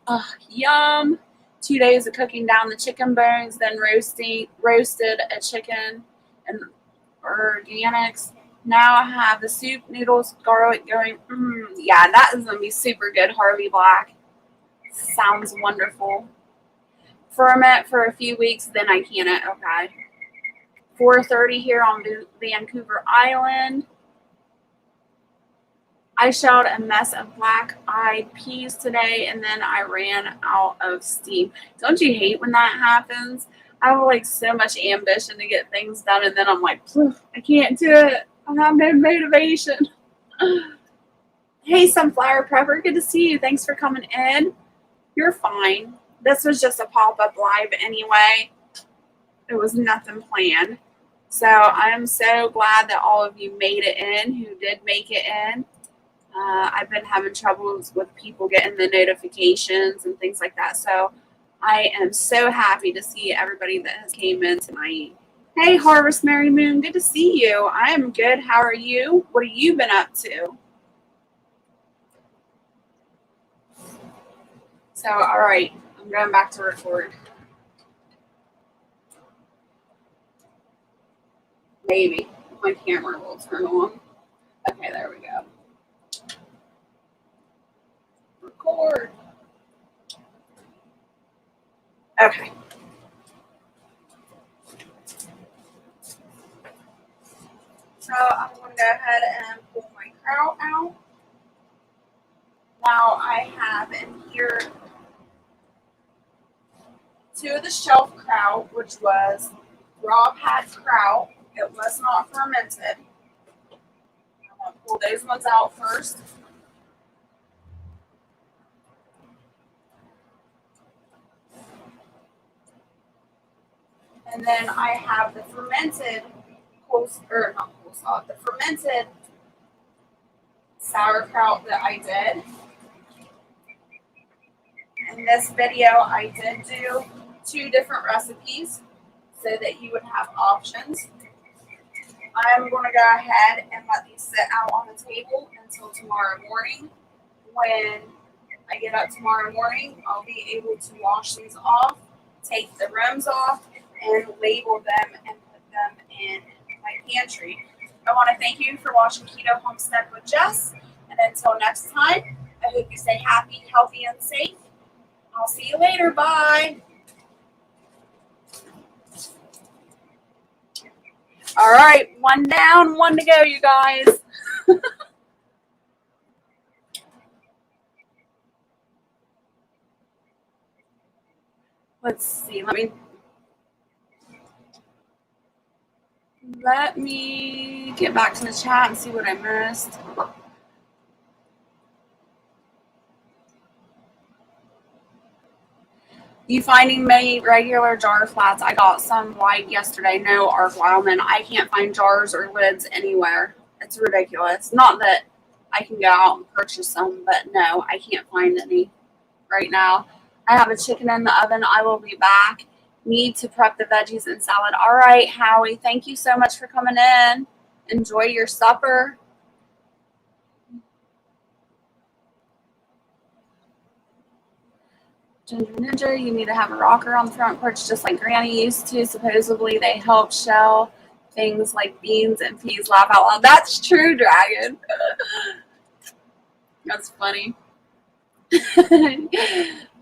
Yum. 2 days of cooking down the chicken bones, then roasted a chicken and organics. Now I have the soup, noodles, garlic going. Yeah, that is going to be super good, Harvey Black. Sounds wonderful. Ferment for a few weeks, then I can it. Okay. 4:30 here on Vancouver Island. I shelled a mess of black-eyed peas today, and then I ran out of steam. Don't you hate when that happens? I have like so much ambition to get things done, and then I'm like, I can't do it. I have no motivation. Hey, Sunflower Prepper, good to see you. Thanks for coming in. You're fine. This was just a pop-up live anyway. It was nothing planned. So I am so glad that all of you made it in, who did make it in. I've been having troubles with people getting the notifications and things like that. So I am so happy to see everybody that has came in tonight. Hey, Harvest Mary Moon, good to see you. I am good. How are you? What have you been up to? So, all right, I'm going back to record. Maybe. My camera will turn on. Okay, there we go. Record. Okay. So I'm going to go ahead and pull my kraut out. Now I have in here 2 of the shelf kraut, which was raw pad kraut. It was not fermented. I'm going to pull those ones out first. And then I have the fermented the fermented sauerkraut that I did. In this video, I did do 2 different recipes so that you would have options. I'm going to go ahead and let these sit out on the table until tomorrow morning. When I get up tomorrow morning, I'll be able to wash these off, take the rims off, and label them and put them in my pantry. I want to thank you for watching Keto Homestead with Jess. And until next time, I hope you stay happy, healthy, and safe. I'll see you later. Bye. All right, 1 down, 1 to go, you guys. Let's see. Let me get back to the chat and see what I missed. You finding many regular jar flats? I got some wide yesterday. No, Ark Wildman. I can't find jars or lids anywhere. It's ridiculous. Not that I can go out and purchase some, but no, I can't find any right now. I have a chicken in the oven. I will be back. Need to prep the veggies and salad. All right, Howie, thank you so much for coming in. Enjoy your supper. Ginger Ninja, you need to have a rocker on the front porch just like Granny used to. Supposedly they help shell things like beans and peas. Laugh out loud. That's true, Dragon. That's funny.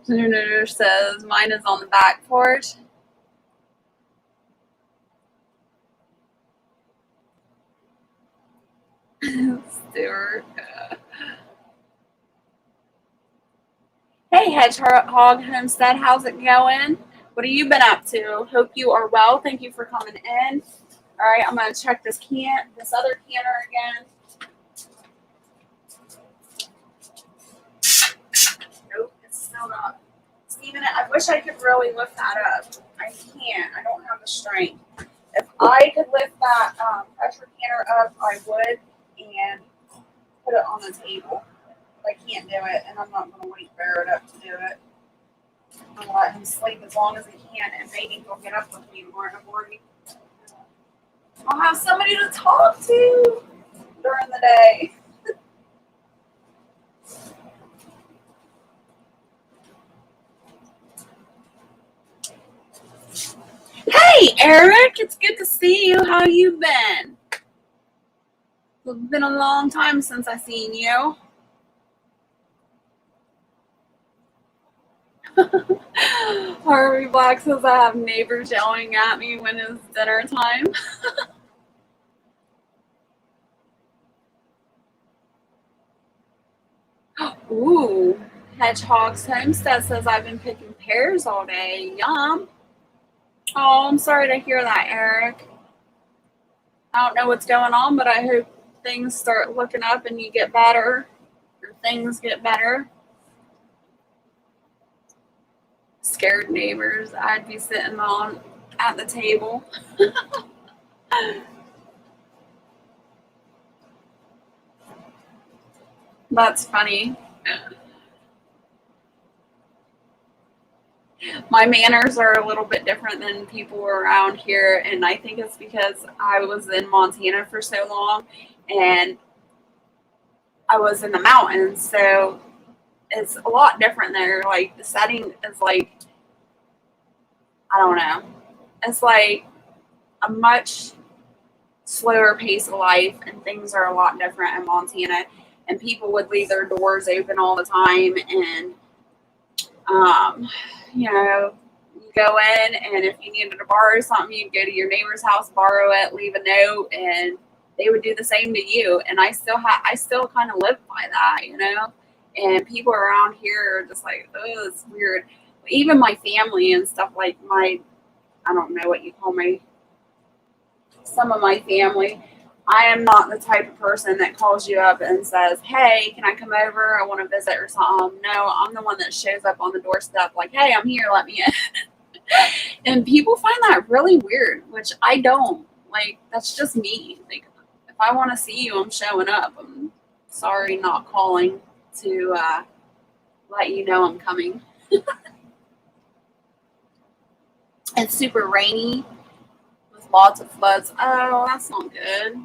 Senator says mine is on the back porch. Stuart. Hey, Hedgehog Homestead, how's it going? What have you been up to? Hope you are well. Thank you for coming in. All right, I'm gonna check this other canner again. Nope, it's still not. Steven, I wish I could really lift that up. I can't. I don't have the strength. If I could lift that pressure canner up, I would, and put it on the table. But I can't do it, and I'm not gonna wake Barrett up to do it. I'll let him sleep as long as he can, and maybe he'll get up with me tomorrow morning. I'll have somebody to talk to during the day. Hey, Eric, it's good to see you. How you been? It's been a long time since I seen you. Harvey Black says I have neighbors yelling at me when it's dinner time. Ooh, Hedgehog's Homestead says I've been picking pears all day. Yum. Oh, I'm sorry to hear that, Eric. I don't know what's going on, but I hope things start looking up and you get better, or things get better. Scared neighbors. I'd be sitting at the table. That's funny. My manners are a little bit different than people around here, and I think it's because I was in Montana for so long and I was in the mountains, so it's a lot different there. Like the setting is like, I don't know, it's like a much slower pace of life, and things are a lot different in Montana, and people would leave their doors open all the time, and you go in, and if you needed to borrow something, you'd go to your neighbor's house, borrow it, leave a note, and they would do the same to you. And I still kind of live by that, and people around here are just like, oh, it's weird. Even my family and stuff, like I don't know what you call some of my family, I am not the type of person that calls you up and says, hey, can I come over? I want to visit or something. No, I'm the one that shows up on the doorstep like, hey, I'm here, let me in. And people find that really weird, which I don't. Like, that's just me. Like, if I want to see you, I'm showing up. I'm sorry not calling to let you know I'm coming. It's super rainy with lots of floods. Oh, that's not good.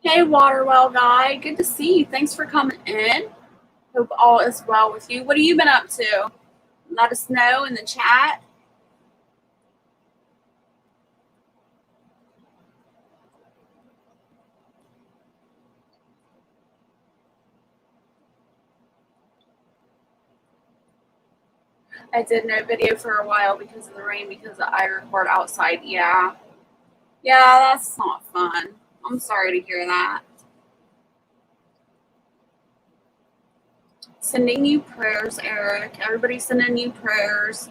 Hey, Waterwell guy. Good to see you. Thanks for coming in. Hope all is well with you. What have you been up to? Let us know in the chat. I did no video for a while because of the rain, because I record outside. Yeah, that's not fun. I'm sorry to hear that. Sending you prayers, Eric. Everybody's sending you prayers.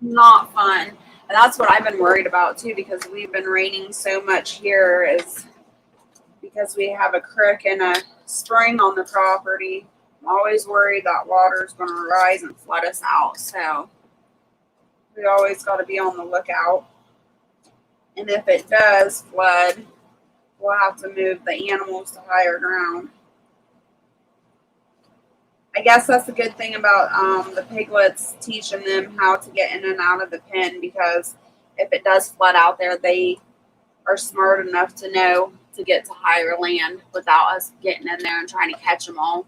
Not fun. And that's what I've been worried about too, because we've been raining so much here, is because we have a creek and a spring on the property. I'm always worried that water is going to rise and flood us out. So we always got to be on the lookout. And if it does flood, we'll have to move the animals to higher ground. I guess that's the good thing about the piglets, teaching them how to get in and out of the pen, because if it does flood out there, they are smart enough to know to get to higher land without us getting in there and trying to catch them all.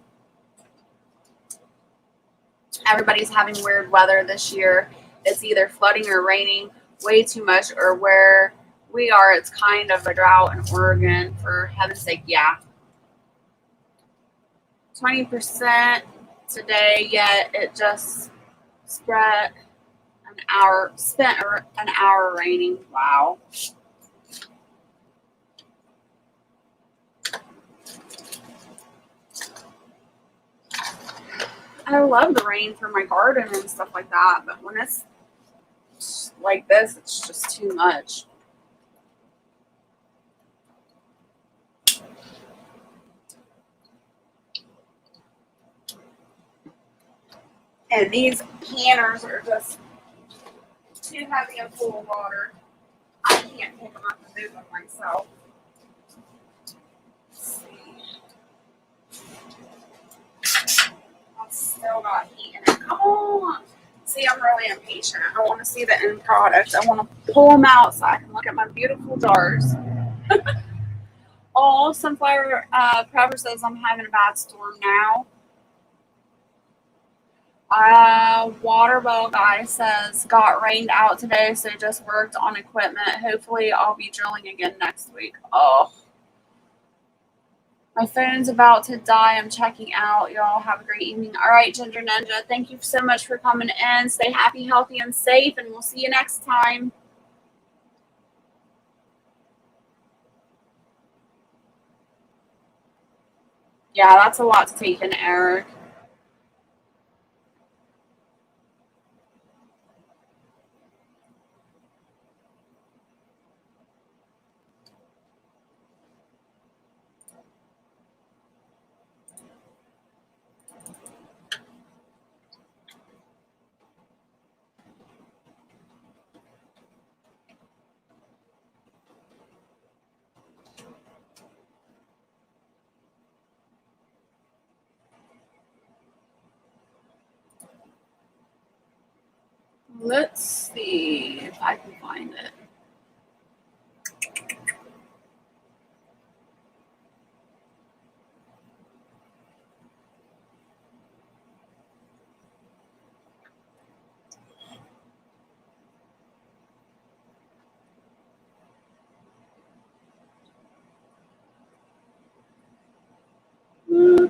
Everybody's having weird weather this year. it's either flooding or raining way too much, or where we are, it's kind of a drought in Oregon, for heaven's sake. Yeah. 20% today, yet it just spent an hour raining. Wow. I love the rain for my garden and stuff like that, but when it's like this, it's just too much. And these canners are just too heavy and full of water. I can't pick them up and move them myself. Let's see. I've still got heat in it. Come on. See, I'm really impatient. I want to see the end product. I want to pull them out so I can look at my beautiful jars. Oh, Sunflower Prepper says I'm having a bad storm now. Waterbell guy says got rained out today, so just worked on equipment. Hopefully I'll be drilling again next week. Oh, my phone's about to die. I'm checking out. Y'all have a great evening. All right, Ginger Ninja, thank you so much for coming in. Stay happy, healthy, and safe, and we'll see you next time. Yeah, that's a lot to take in, Eric. Let's see if I can find it. I'm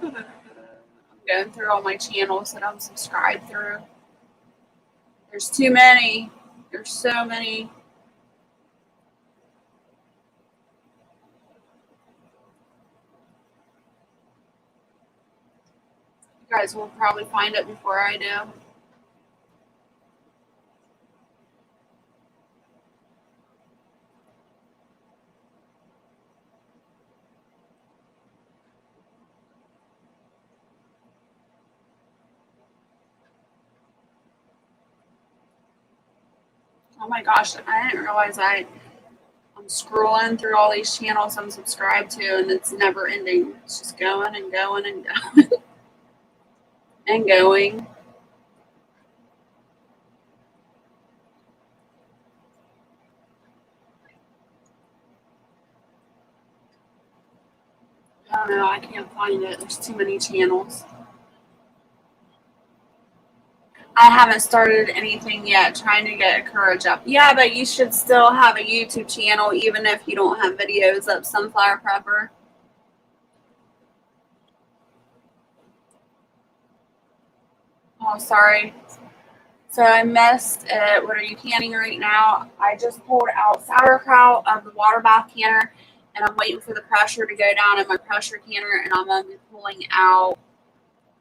going through all my channels that I'm subscribed through. There's too many. There's so many. You guys will probably find it before I do. Oh my gosh, I didn't realize I'm scrolling through all these channels I'm subscribed to, and it's never ending. It's just going and going and going and going. I don't know, I can't find it. There's too many channels. I haven't started anything yet, trying to get courage up. Yeah, but you should still have a YouTube channel, even if you don't have videos up, Sunflower Prepper. Oh, sorry. So I missed it. What are you canning right now? I just pulled out sauerkraut of the water bath canner, and I'm waiting for the pressure to go down in my pressure canner, and I'm going to be pulling out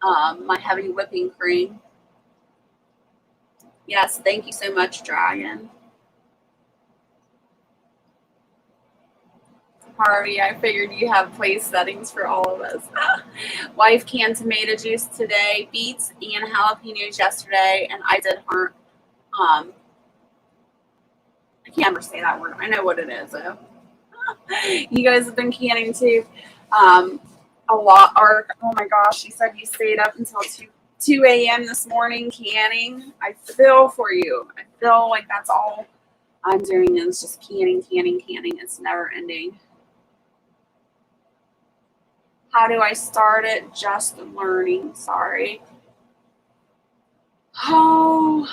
my heavy whipping cream. Yes, thank you so much, Dragon. Harvey, I figured you have place settings for all of us. Wife canned tomato juice today, beets and jalapenos yesterday, and I did I can't ever say that word. I know what it is though. You guys have been canning too. A lot. Or oh my gosh, you said you stayed up until 2 a.m. this morning canning. I feel for you. I feel like that's all I'm doing is just canning. It's never ending. How do I start it? Just learning. Sorry. Oh,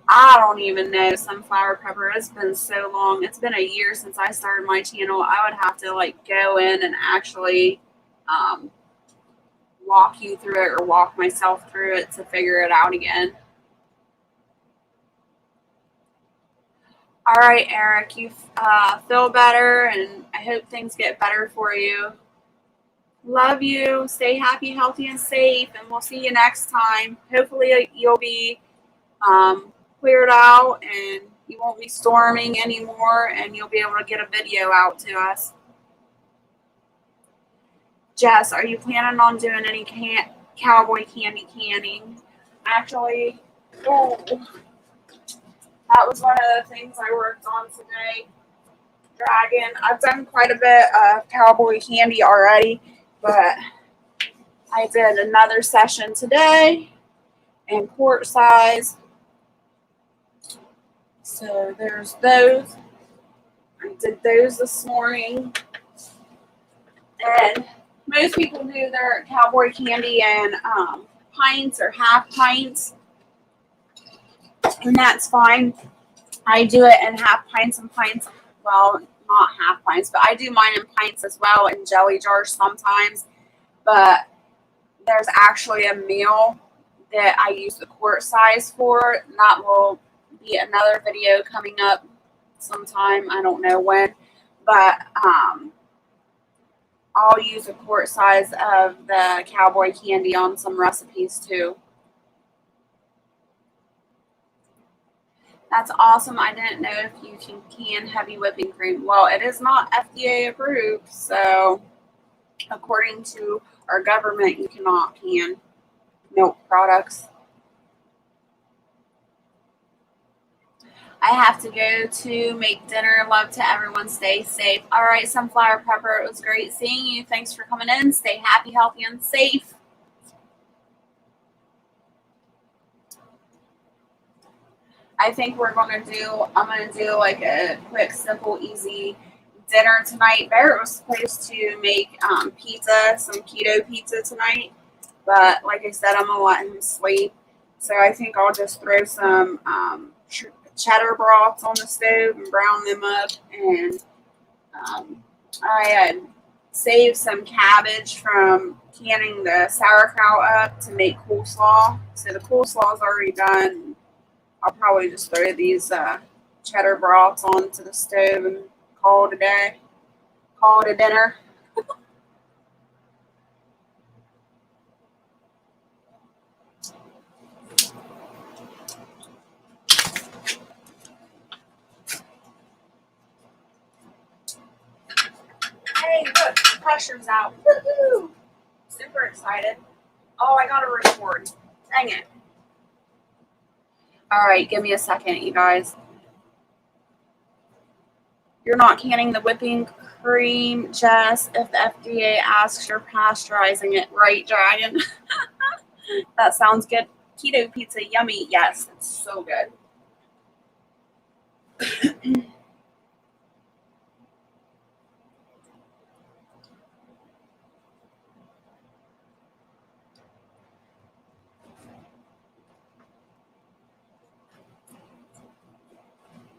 I don't even know sunflower pepper. It's been so long. It's been a year since I started my channel. I would have to like go in and actually um, walk you through it or walk myself through it to figure it out again. All right, Eric, you feel better, and I hope things get better for you. Love you. Stay happy, healthy, and safe, and we'll see you next time. Hopefully, you'll be um, cleared out and you won't be storming anymore, and you'll be able to get a video out to us. Jess, are you planning on doing any cowboy candy canning? Actually, oh, that was one of the things I worked on today. Dragon. I've done quite a bit of cowboy candy already, but I did another session today in quart size. So there's those. I did those this morning. And most people do their cowboy candy in pints or half pints. And that's fine. I do it in half pints and pints. Well, not half pints, but I do mine in pints as well, in jelly jars sometimes. But there's actually a meal that I use the quart size for. And that will be another video coming up sometime. I don't know when. But I'll use a quart size of the cowboy candy on some recipes too. That's awesome. I didn't know if you can heavy whipping cream. Well, it is not FDA approved, so according to our government, you cannot can milk products. I have to go to make dinner. Love to everyone. Stay safe. All right, Sunflower Pepper, it was great seeing you. Thanks for coming in. Stay happy, healthy, and safe. I think I'm going to do like a quick, simple, easy dinner tonight. Barrett was supposed to make pizza, some keto pizza tonight. But like I said, I'm going to let him sleep. So I think I'll just throw some cheddar broths on the stove and brown them up. And I had saved some cabbage from canning the sauerkraut up to make coleslaw. So the coleslaw is already done. I'll probably just throw these cheddar broths onto the stove and call it a day. Call it a dinner. Hey, look, the pressure's out. Woo-hoo! Super excited. Oh, I gotta record. Dang it. All right, give me a second, you guys. You're not canning the whipping cream, Jess. If the FDA asks, you're pasteurizing it, right, Dragon? That sounds good. Keto pizza, yummy. Yes, it's so good.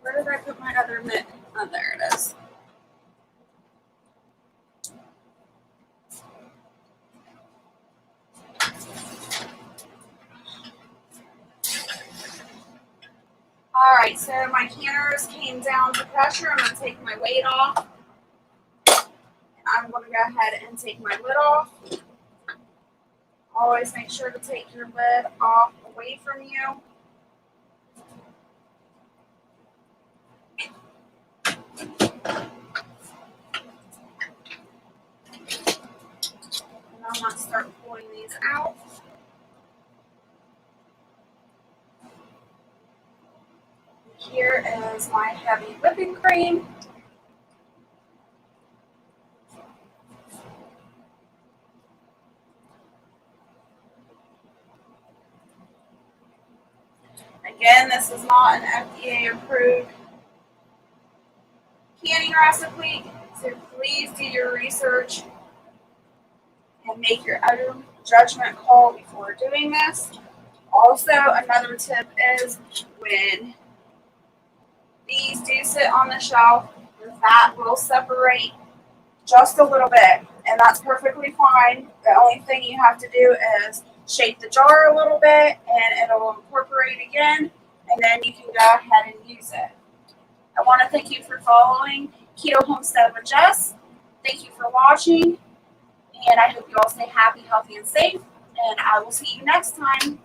Where did I put my other mitt? Oh, there it is. All right, so my canners came down to pressure. I'm going to take my weight off. I'm going to go ahead and take my lid off. Always make sure to take your lid off away from you. And I'm going to start pulling these out. Here is my heavy whipping cream. Again, this is not an FDA approved canning recipe, so please do your research and make your own judgment call before doing this. Also, another tip is when these do sit on the shelf, the fat will separate just a little bit, and that's perfectly fine. The only thing you have to do is shake the jar a little bit and it'll incorporate again, and then you can go ahead and use it. I want to thank you for following Keto Homestead with Jess. Thank you for watching, and I hope you all stay happy, healthy, and safe, and I will see you next time.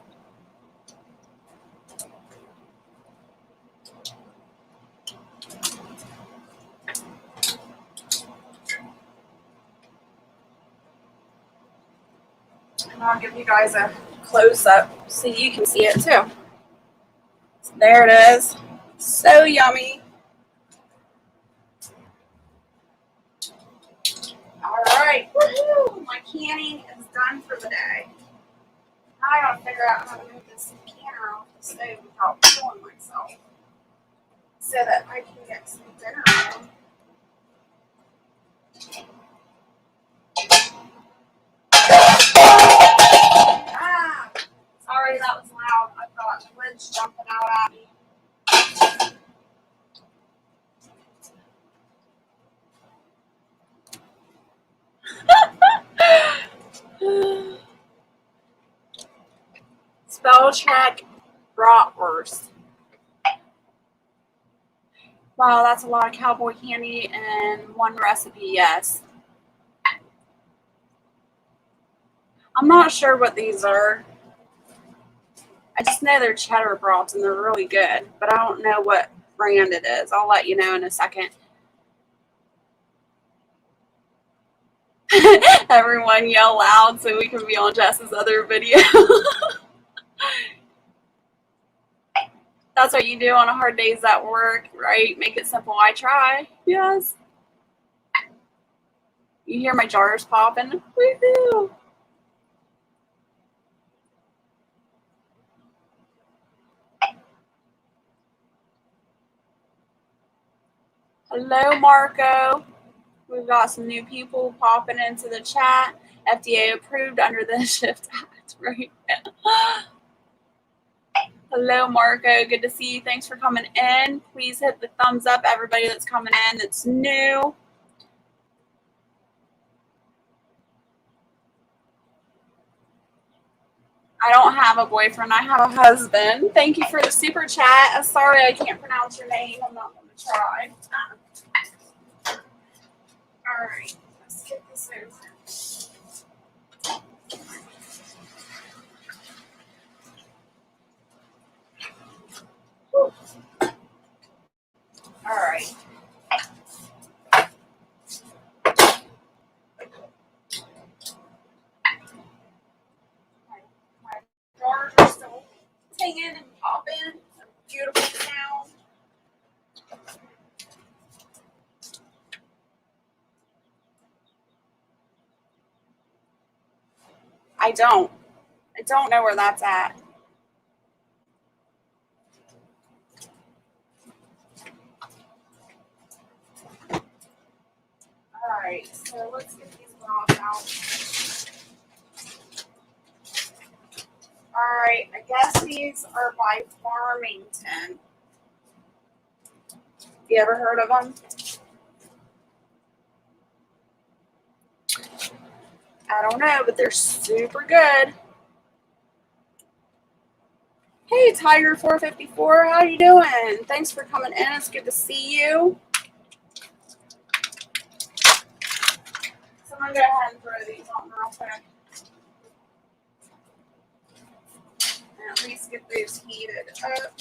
And I'll give you guys a close-up so you can see it too. So there it is. So yummy. All right. Woohoo! My canning is done for the day. Now I gotta figure out how to move this canner off the stove without killing myself so that I can get some dinner on. Ah! Sorry, that was loud. I've got twins jumping out at me. Spell check bratwurst. Wow, that's a lot of cowboy candy and one recipe, yes. I'm not sure what these are. I just know they're cheddar brats and they're really good, but I don't know what brand it is. I'll let you know in a second. Everyone yell loud so we can be on Jess's other video. That's what you do on a hard days at work, right? Make it simple, I try. Yes. You hear my jars popping? Woohoo! Hello, Marco. We've got some new people popping into the chat. FDA approved under the SHIFT Act, right? Hello, Marco. Good to see you. Thanks for coming in. Please hit the thumbs up, everybody that's coming in that's new. I don't have a boyfriend. I have a husband. Thank you for the super chat. Sorry I can't pronounce your name. I'm not going to try. All right. Let's get this over. All right. My jars are still hanging and popping. Beautiful sound. I don't know where that's at. All right, so let's get these brats out. All right, I guess these are by Farmington. You ever heard of them? I don't know, but they're super good. Hey, Tiger 454, how you doing? Thanks for coming in. It's good to see you. So I'm gonna go ahead and throw these on real quick. And at least get those heated up.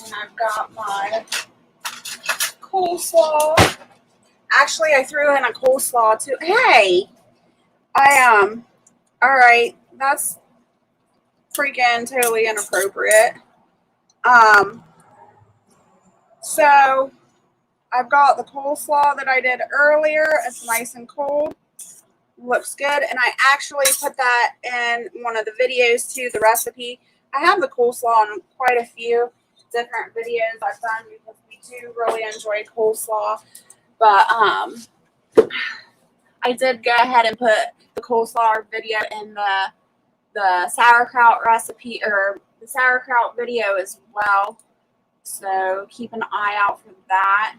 And I've got my coleslaw. Actually, I threw in a coleslaw too. Hey, all right, that's freaking totally inappropriate. So I've got the coleslaw that I did earlier. It's nice and cold. Looks good. And I actually put that in one of the videos too, the recipe. I have the coleslaw in quite a few different videos I've done because we do really enjoy coleslaw. But I did go ahead and put the coleslaw video in the sauerkraut recipe or the sauerkraut video as well. So keep an eye out for that.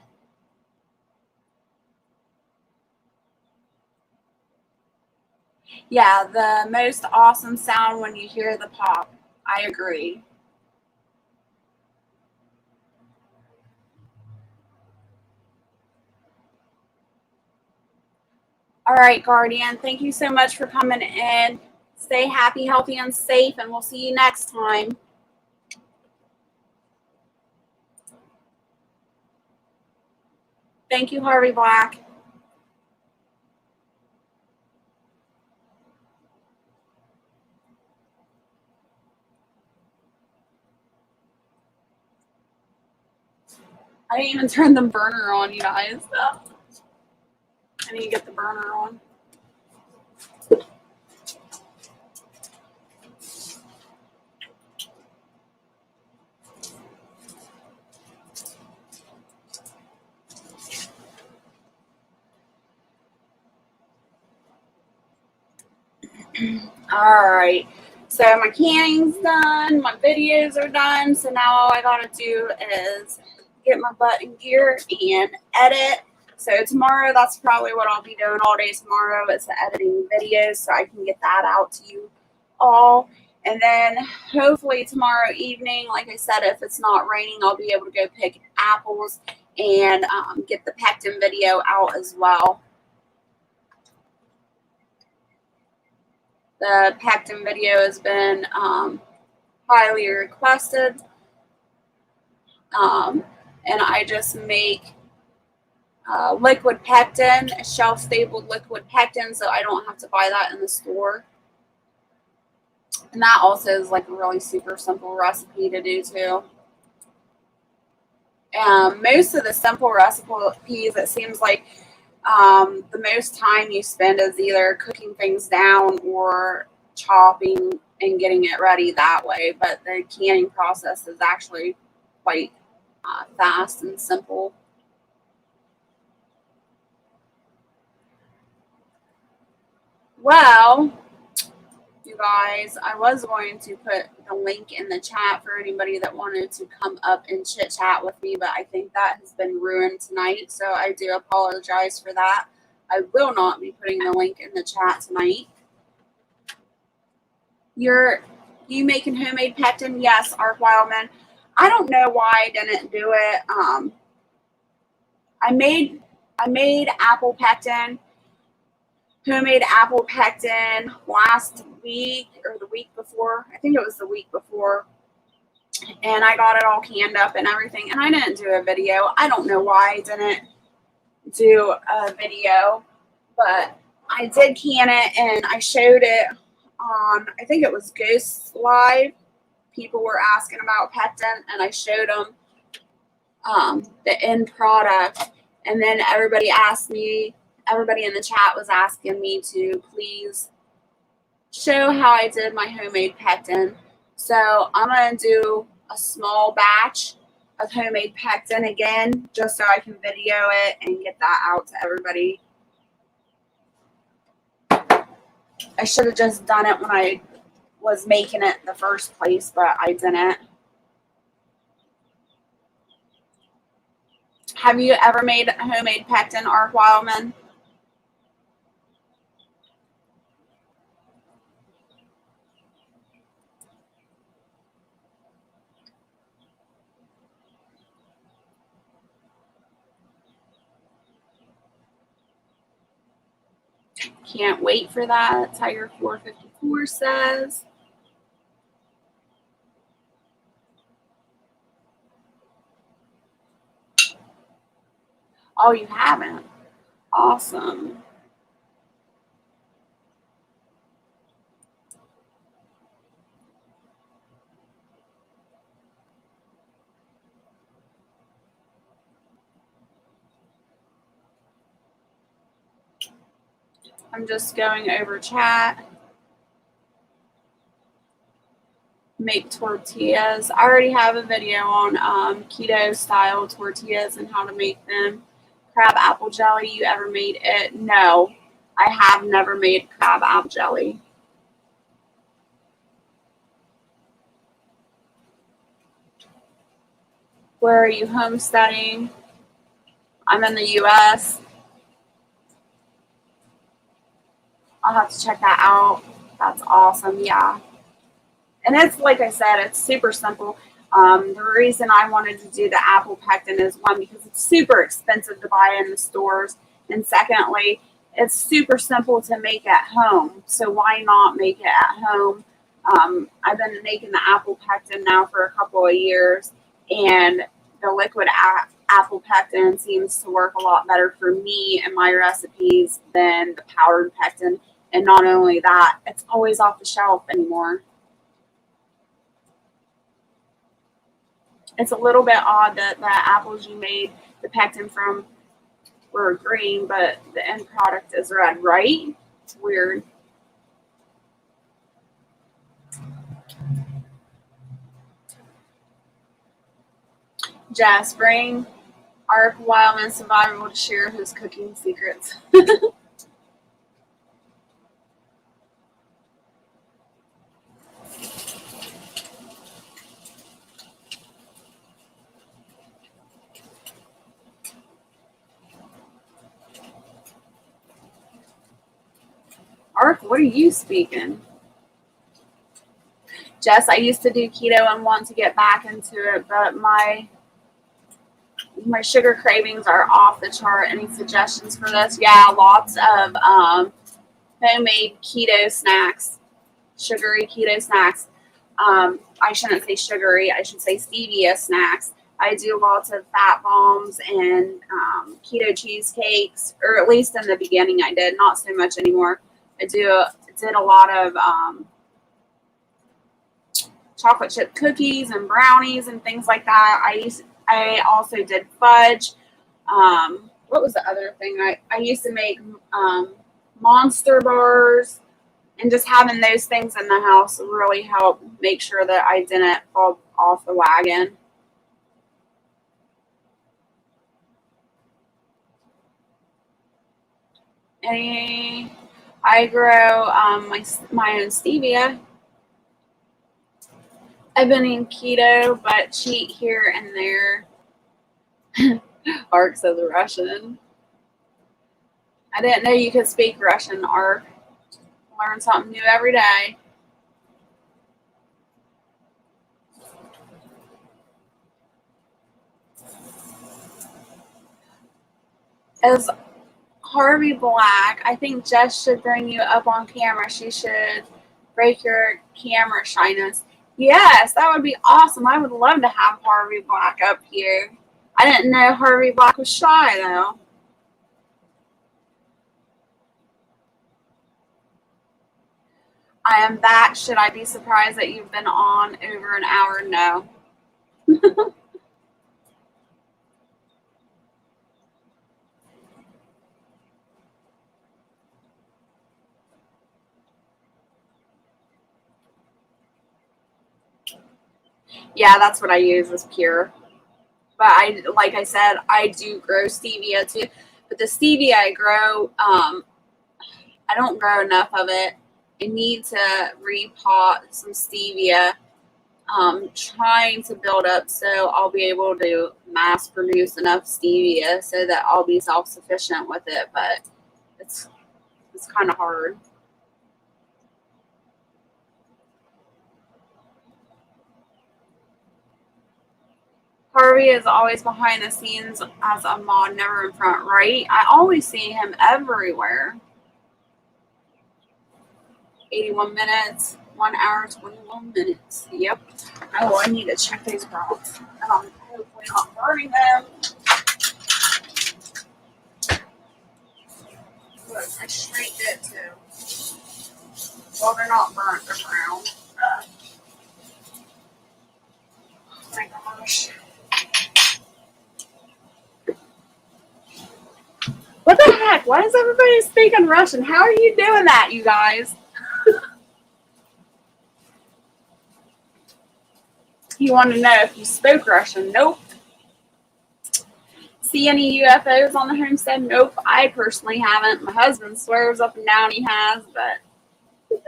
Yeah, the most awesome sound when you hear the pop. I agree. All right, Guardian. Thank you so much for coming in. Stay happy, healthy, and safe, and we'll see you next time. Thank you, Harvey Black. I didn't even turn the burner on, you guys. I need to get the burner on. All right. So my canning's done. My videos are done. So now all I gotta do is get my butt in gear and edit. So tomorrow, that's probably what I'll be doing all day tomorrow, is editing videos so I can get that out to you all. And then hopefully tomorrow evening, like I said, if it's not raining, I'll be able to go pick apples and get the pectin video out as well. The pectin video has been highly requested. And I just make liquid pectin, shelf-stable liquid pectin, so I don't have to buy that in the store. And that also is like a really super simple recipe to do too. Most of the simple recipes, it seems like the most time you spend is either cooking things down or chopping and getting it ready that way. But the canning process is actually quite fast and simple. Well, you guys, I was going to put the link in the chat for anybody that wanted to come up and chit chat with me, but I think that has been ruined tonight, so I do apologize for that. I will not be putting the link in the chat tonight. You making homemade pectin? Yes, Ark Wildman. I don't know why I didn't do it. I made apple pectin, homemade apple pectin last week or the week before. I think it was the week before. And I got it all canned up and everything. And I didn't do a video. I don't know why I didn't do a video, but I did can it and I showed it on, I think it was Ghost Live. People were asking about pectin and I showed them the end product. And then everybody in the chat was asking me to please show how I did my homemade pectin. So I'm going to do a small batch of homemade pectin again, just so I can video it and get that out to everybody. I should have just done it when I was making it in the first place, but I didn't. Have you ever made homemade pectin, Ark Wildman? Can't wait for that. Tiger 454 says. Oh, you haven't? Awesome. I'm just going over chat. make tortillas. I already have a video on keto style tortillas and how to make them. Crab apple jelly, you ever made it? No, I have never made crab apple jelly. Where are you homesteading? I'm in the US. I'll have to check that out. That's awesome. Yeah. And it's, like I said, it's super simple. The reason I wanted to do the apple pectin is, one, because it's super expensive to buy in the stores. And secondly, it's super simple to make at home. So why not make it at home? I've been making the apple pectin now for a couple of years, and the liquid apple pectin seems to work a lot better for me and my recipes than the powdered pectin. And not only that, it's always off the shelf anymore. It's a little bit odd that the apples you made the pectin from were green, but the end product is red, right? It's weird. Jess, bring Ark Wildman Survival to share his cooking secrets. Ark, what are you speaking? Jess, I used to do keto and want to get back into it, but my sugar cravings are off the chart. Any suggestions for this? Yeah, lots of homemade keto snacks, sugary keto snacks. I shouldn't say sugary, I should say stevia snacks. I do lots of fat bombs and keto cheesecakes, or at least in the beginning I did, not so much anymore. I did a lot of chocolate chip cookies and brownies and things like that. I also did fudge. What was the other thing? I used to make Monster bars, and just having those things in the house really helped make sure that I didn't fall off the wagon. I grow my own stevia. I've been in keto, but cheat here and there. Ark says Russian. I didn't know you could speak Russian, Ark. Learn something new every day. As Harvey Black, I think Jess should bring you up on camera. She should break your camera shyness. Yes, that would be awesome. I would love to have Harvey Black up here. I didn't know Harvey Black was shy, though. I am back. Should I be surprised that you've been on over an hour? No. Yeah, that's what I use is pure. But like I said, I do grow stevia too. But the stevia I grow, I don't grow enough of it. I need to repot some stevia. Trying to build up so I'll be able to mass produce enough stevia so that I'll be self-sufficient with it. But it's kind of hard. Harvey is always behind the scenes as a mod, never in front, right? I always see him everywhere. 81 minutes, 1 hour, 21 minutes. Yep. Oh, I need to check these broths. Hopefully not burning them. Look, I shrinked it too. Well, they're not burnt, they're brown. Oh my gosh. What the heck? Why is everybody speaking Russian? How are you doing that, you guys? You want to know if you spoke Russian? Nope. See any UFOs on the homestead? Nope. I personally haven't. My husband swears up and down he has, but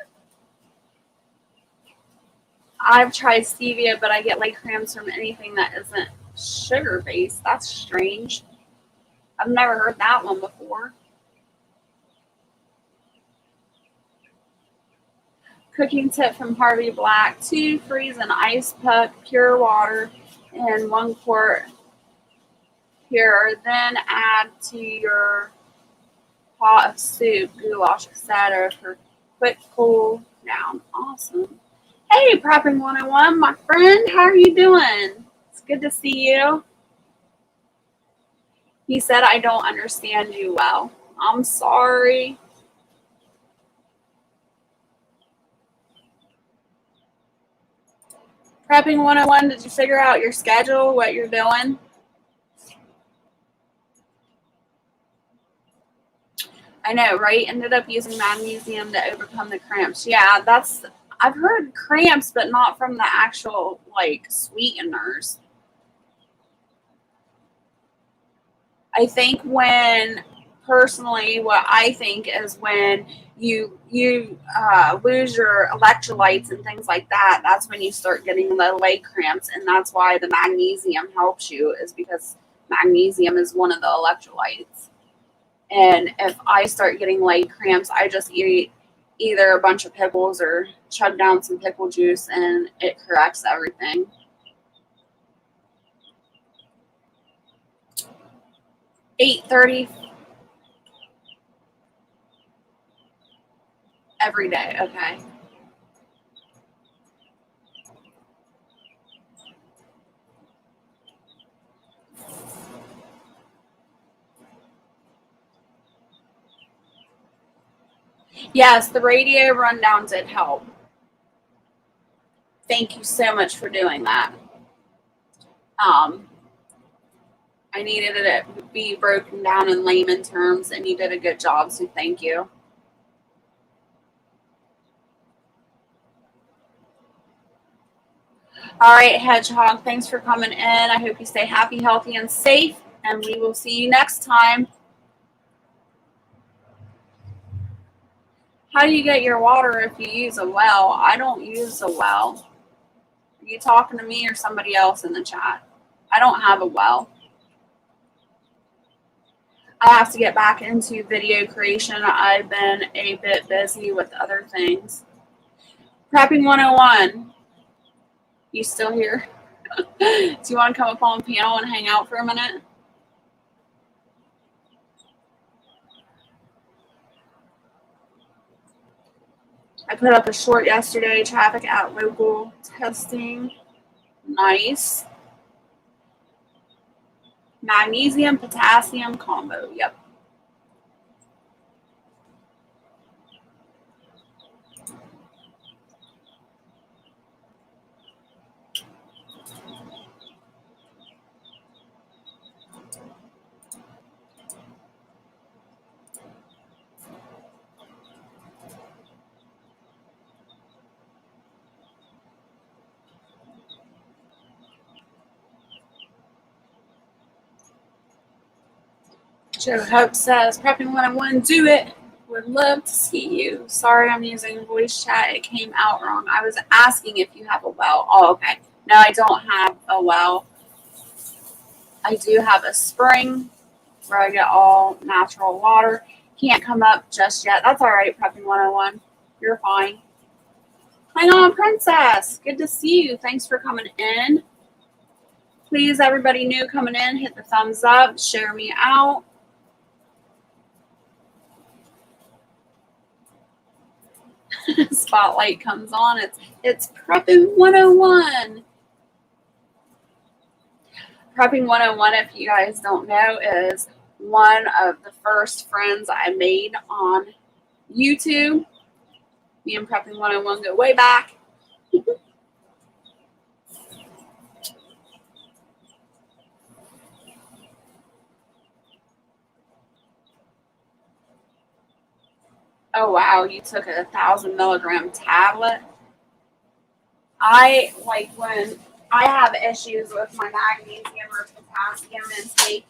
I've tried stevia, but I get leg cramps from anything that isn't sugar based. That's strange. I've never heard that one before. Cooking tip from Harvey Black: 2, freeze an ice puck, pure water in 1 quart pure, then add to your pot of soup, goulash, etc. for quick cool down. Awesome. Hey, Prepping 101, my friend, how are you doing? It's good to see you. He said, I don't understand you well. I'm sorry. Prepping 101, did you figure out your schedule, what you're doing? I know, right? Ended up using magnesium to overcome the cramps. Yeah, I've heard cramps, but not from the actual, like, sweeteners. I think personally, what I think is when you lose your electrolytes and things like that, that's when you start getting the leg cramps, and that's why the magnesium helps you, is because magnesium is one of the electrolytes. And if I start getting leg cramps, I just eat either a bunch of pickles or chug down some pickle juice, and it corrects everything. 8:30 every day. Okay. Yes, the radio rundown did help. Thank you so much for doing that. I needed it to be broken down in layman terms, and you did a good job, so thank you. All right, Hedgehog, thanks for coming in. I hope you stay happy, healthy, and safe, and we will see you next time. How do you get your water if you use a well? I don't use a well. Are you talking to me or somebody else in the chat? I don't have a well. I have to get back into video creation. I've been a bit busy with other things. Prepping 101. You still here? Do you want to come up on panel and hang out for a minute? I put up a short yesterday, traffic at local testing. Nice. Magnesium, potassium combo. Yep. Joe Hope says, Prepping 101, do it. Would love to see you. Sorry, I'm using voice chat. It came out wrong. I was asking if you have a well. Oh, okay. No, I don't have a well. I do have a spring where I get all natural water. Can't come up just yet. That's all right, Prepping 101. You're fine. Hang on, Princess. Good to see you. Thanks for coming in. Please, everybody new coming in, hit the thumbs up. Share me out. Spotlight comes on. It's Prepping 101. Prepping 101, if you guys don't know, is one of the first friends I made on YouTube. Me and Prepping 101 go way back. Oh wow, you took a 1,000 milligram tablet. When I have issues with my magnesium or potassium intake.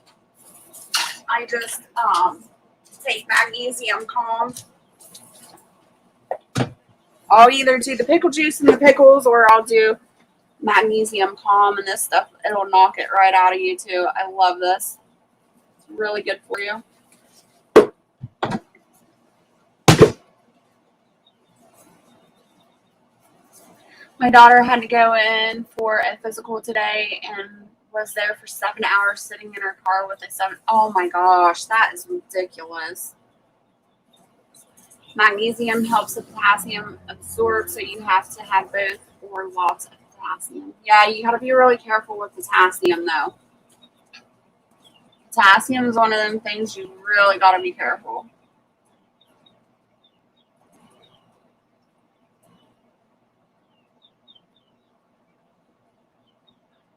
I just take magnesium calm. I'll either do the pickle juice and the pickles, or I'll do magnesium calm, and this stuff, it'll knock it right out of you too. I love this. It's really good for you. My daughter had to go in for a physical today and was there for 7 hours sitting in her car with a 7. Oh my gosh, that is ridiculous. Magnesium helps the potassium absorb, so you have to have both or lots of potassium. Yeah, you got to be really careful with potassium though. Potassium is one of them things you really got to be careful.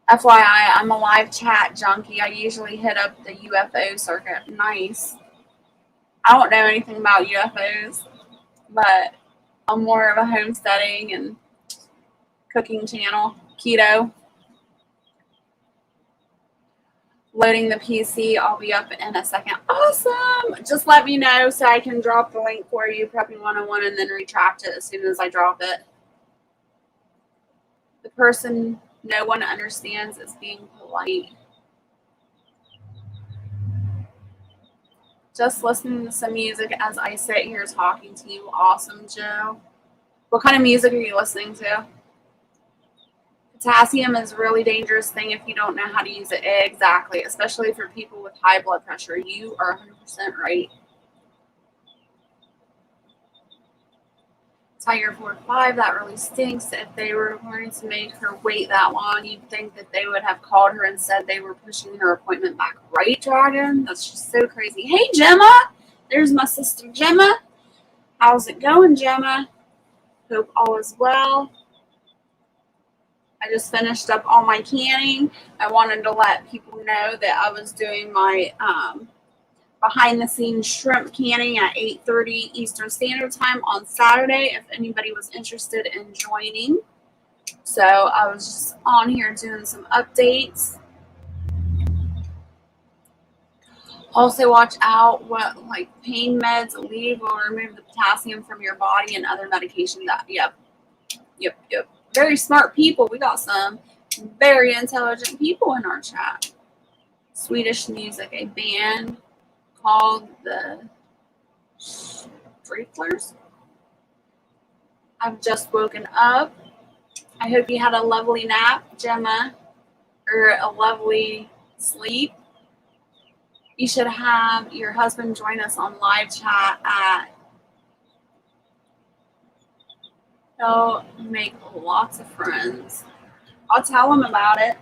FYI, I'm a live chat junkie. I usually hit up the UFO circuit. Nice. I don't know anything about UFOs, but I'm more of a homesteading and cooking channel. Keto. Loading the PC. I'll be up in a second. Awesome. Just let me know so I can drop the link for you, Prepping 101, and then retract it as soon as I drop it. The person no one understands is being polite. Just listening to some music as I sit here talking to you. Awesome, Joe. What kind of music are you listening to? Potassium is a really dangerous thing if you don't know how to use it. Exactly, especially for people with high blood pressure. You are 100% right. Tiger 4-5, that really stinks. If they were going to make her wait that long, you'd think that they would have called her and said they were pushing her appointment back. Right, Dragon? That's just so crazy. Hey, Gemma! There's my sister, Gemma. How's it going, Gemma? Hope all is well. I just finished up all my canning. I wanted to let people know that I was doing my behind the scenes shrimp canning at 8:30 Eastern Standard Time on Saturday if anybody was interested in joining. So I was just on here doing some updates. Also watch out what like pain meds, Aleve will remove the potassium from your body, and other medication that yep. Very smart people. We got some very intelligent people in our chat. Swedish music, a band called the Striplers. I've just woken up. I hope you had a lovely nap, Gemma, or a lovely sleep. You should have your husband join us on live chat at. He'll make lots of friends. I'll tell him about it.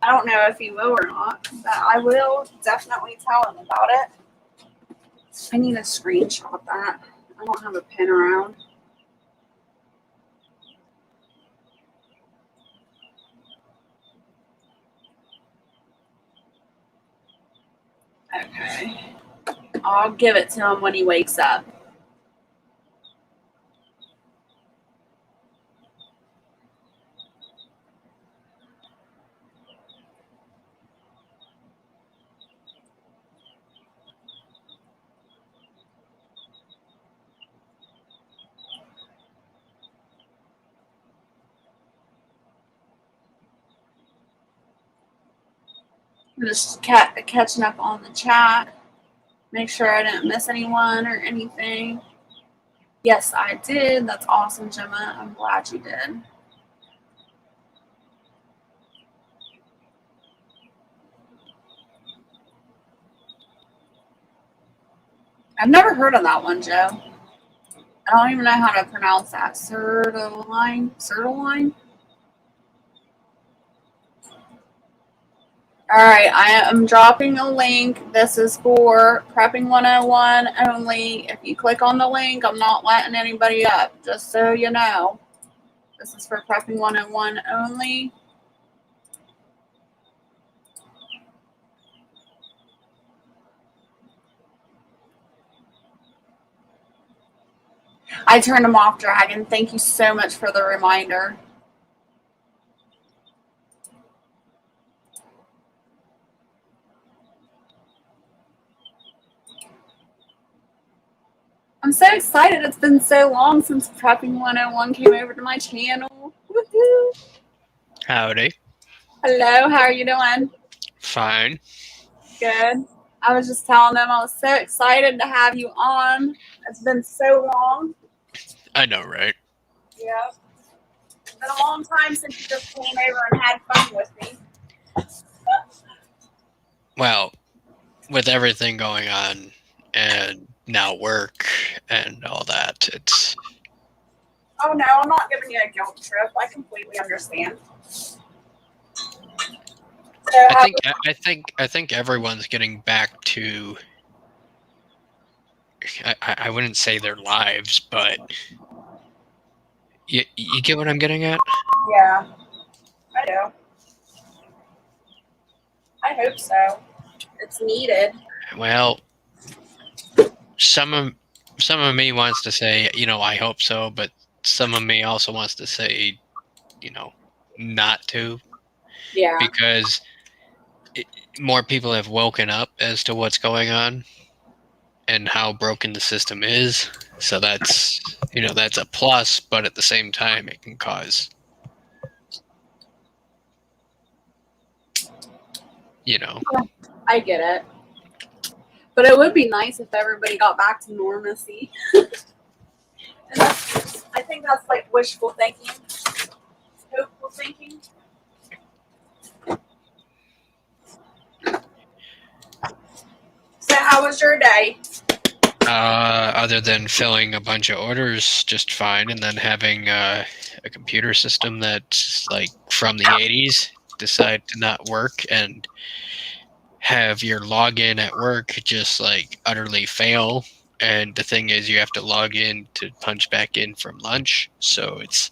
I don't know if he will or not, but I will definitely tell him about it. I need to screenshot that. I don't have a pen around. Okay. I'll give it to him when he wakes up. I'm just catching up on the chat. Make sure I didn't miss anyone or anything. Yes, I did. That's awesome, Gemma. I'm glad you did. I've never heard of that one, Joe. I don't even know how to pronounce that. Sertraline? All right, I am dropping a link. This is for Prepping 101 only. If you click on the link, I'm not letting anybody up, just so you know. This is for Prepping 101 only. I turned them off, Dragon. Thank you so much for the reminder. I'm so excited. It's been so long since Prepping 101 came over to my channel. Woohoo! Howdy. Hello, how are you doing? Fine. Good. I was just telling them I was so excited to have you on. It's been so long. I know, right? Yeah. It's been a long time since you just came over and had fun with me. Well, with everything going on and now work and all that, it's Oh no, I'm not giving you a guilt trip. I completely understand. So I think everyone's getting back to I wouldn't say their lives, but you get what I'm getting at? yeah, I do. I hope so. It's needed. Well, some of me wants to say, I hope so, but some of me also wants to say, not to, Yeah. because more people have woken up as to what's going on and how broken the system is. So that's a plus, but at the same time, it can cause, you know, I get it. But it would be nice if everybody got back to normalcy. And I think that's like wishful thinking, hopeful thinking. So, how was your day? other than filling a bunch of orders just fine, and then having a computer system that's like from the 80s decide to not work and have your login at work just like utterly fail. And the thing is, you have to log in to punch back in from lunch. So it's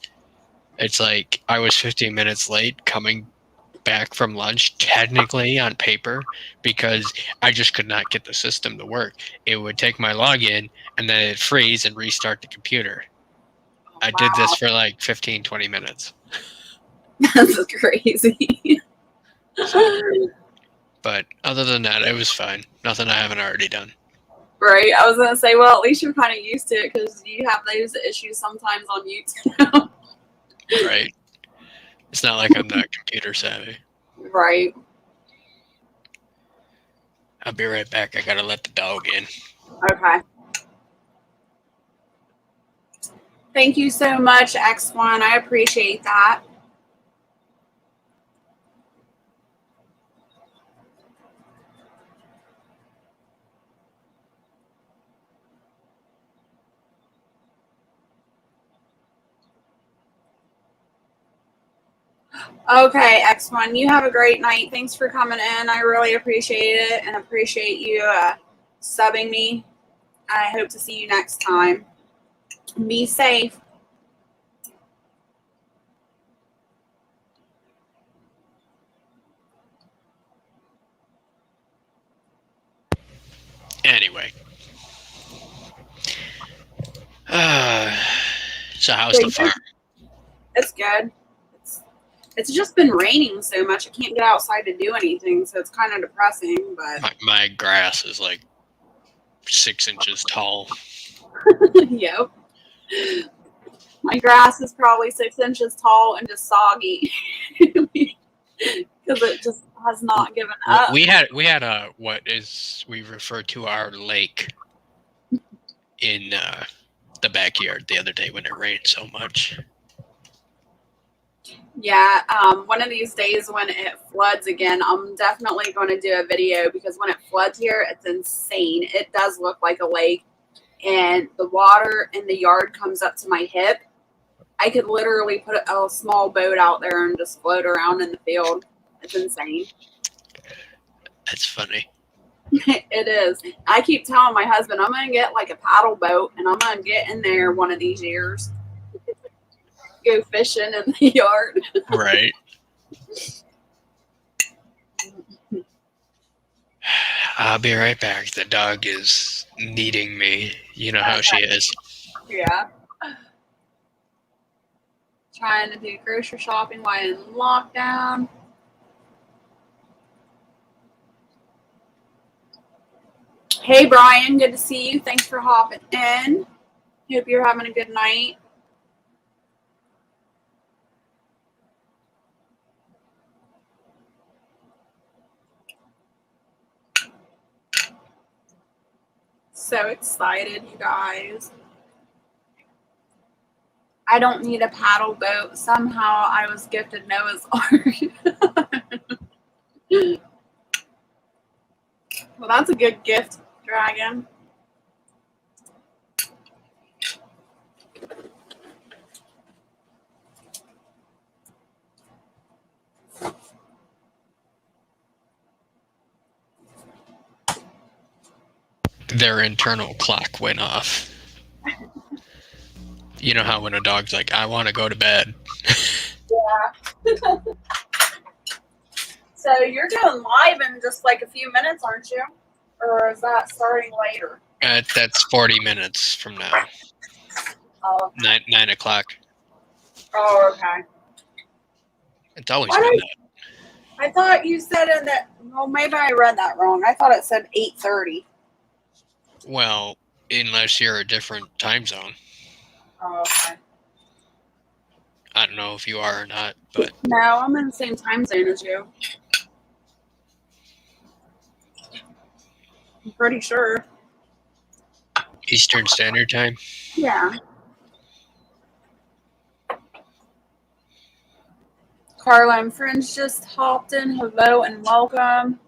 like I was 15 minutes late coming back from lunch, technically on paper, because I just could not get the system to work. It would take my login and then it'd freeze and restart the computer. I did this Wow, for like 15, 20 minutes. that's crazy. So, but other than that, it was fine. Nothing I haven't already done. Right? I was gonna say, well, at least you're kind of used to it because you have those issues sometimes on YouTube. Right? It's not like I'm not computer savvy. Right. I'll be right back. I gotta let the dog in. Okay. Thank you so much, X1. I appreciate that. Okay, X1, you have a great night. Thanks for coming in. I really appreciate it and appreciate you subbing me. I hope to see you next time. Be safe. Anyway. So how's the farm? It's good. It's just been raining so much. I can't get outside to do anything, so it's kind of depressing. But My grass is like 6 inches tall. yep, my grass is probably 6 inches tall and just soggy because it just has not given up. We had a what is we refer to our lake in the backyard the other day when it rained so much. Yeah, one of these days when it floods again, I'm definitely going to do a video because when it floods here, it's insane. It does look like a lake, and the water in the yard comes up to my hip. I could literally put a small boat out there and just float around in the field. It's insane. That's funny. It is. I keep telling my husband I'm gonna get like a paddle boat and I'm gonna get in there one of these years. Go fishing in the yard. Right. I'll be right back. The dog is needing me. You know how she is. Yeah. Trying to do grocery shopping while in lockdown. Hey, Brian, good to see you. Thanks for hopping in. Hope you're having a good night. So excited, you guys. I don't need a paddle boat. Somehow I was gifted Noah's Ark. Well, that's a good gift, Dragon. Their internal clock went off. You know how when a dog's like, I want to go to bed. Yeah. So you're doing live in just like a few minutes, aren't you? Or is that starting later? That's 40 minutes from now. Oh, 9 o'clock. oh, okay. It's always been that. I thought you said in that. Well, maybe I read that wrong. I thought it said 8:30. Well, unless you're a different time zone. Oh, okay. I don't know if you are or not, but No, I'm in the same time zone as you. I'm pretty sure. Eastern Standard Time. Yeah. Carla and friends just hopped in. Hello and welcome.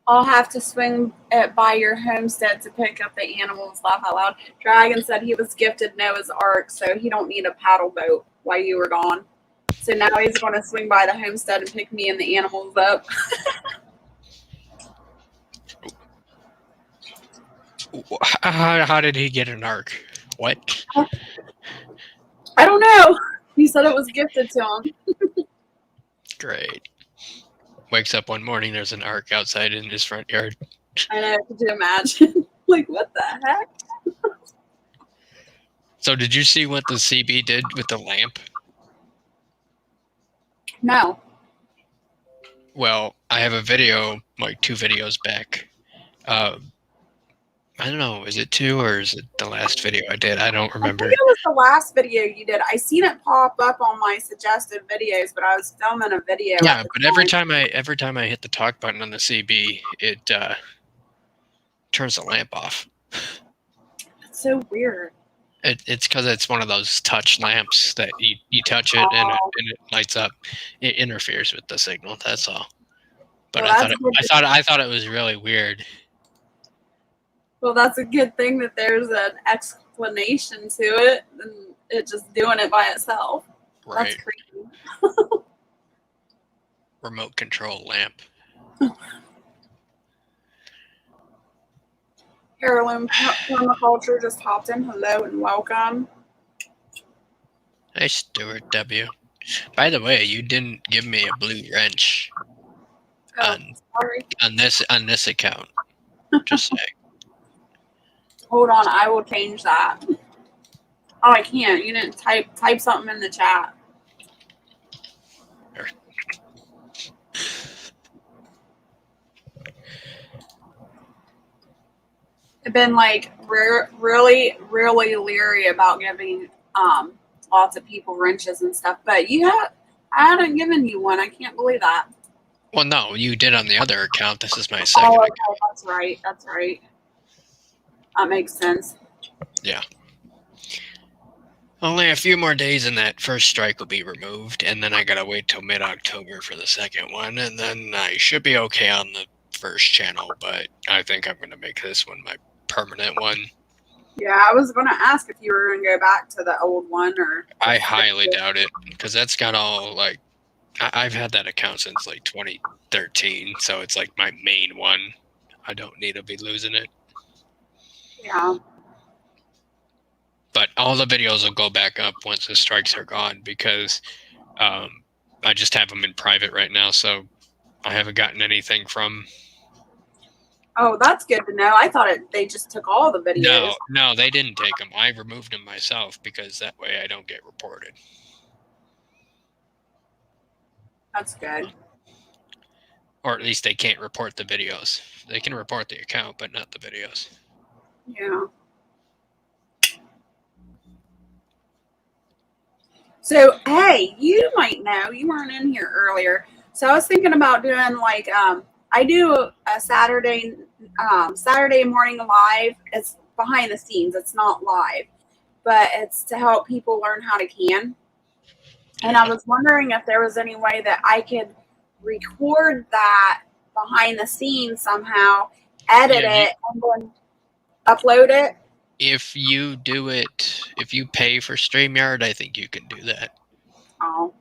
I'll have to swing it by your homestead to pick up the animals. Laugh out loud. Dragon said he was gifted Noah's Ark, so he don't need a paddle boat while you were gone. So now he's going to swing by the homestead and pick me and the animals up. How did he get an ark? What? I don't know. He said it was gifted to him. Great. Wakes up one morning, there's an ark outside in his front yard. I know. Could you imagine? Like, what the heck? So did you see what the CB did with the lamp? No. Well, I have a video, like 2 videos back. I don't know, is it 2 or is it the last video I did? I don't remember. I think it was the last video you did. I seen it pop up on my suggested videos, but I was filming a video. Yeah, but every time I hit the talk button on the CB, it turns the lamp off. It's so weird. It's because it's one of those touch lamps that you touch it and it lights up. It interferes with the signal. That's all. But Well, I thought it was really weird. Well, that's a good thing that there's an explanation to it and it just doing it by itself. Right. That's creepy. Remote control lamp. Heirloom Permaculture just hopped in. Hello and welcome. Hey, Stuart W. By the way, you didn't give me a blue wrench Sorry. on this account. Just saying. Hold on, I will change that. Oh, I can't. You didn't type something in the chat. I've been like really leery about giving lots of people wrenches and stuff, but I hadn't given you one. I can't believe that. Well, no, you did on the other account. This is my second account. That's right. That's right. That makes sense. Yeah. Only a few more days and that first strike will be removed, and then I gotta wait till mid-October for the second one, and then I should be okay on the first channel, but I think I'm gonna make this one my permanent one. Yeah, I was going to ask if you were going to go back to the old one or... I highly doubt it, because that's got all, like, I've had that account since, like, 2013, so it's, like, my main one. I don't need to be losing it. Yeah. But all the videos will go back up once the strikes are gone, because I just have them in private right now, so I haven't gotten anything from... Oh, that's good to know. I thought they just took all the videos. No, they didn't take them. I removed them myself because that way I don't get reported. That's good. or at least they can't report the videos. They can report the account, but not the videos. Yeah. So, hey, you might know, you weren't in here earlier. So I was thinking about doing like I do a Saturday morning live. It's behind the scenes. It's not live, but it's to help people learn how to can. And I Yeah. was wondering if there was any way that I could record that behind the scenes somehow, edit Yeah, it, and then upload it. if you do it, if you pay for StreamYard, I think you can do that. Oh,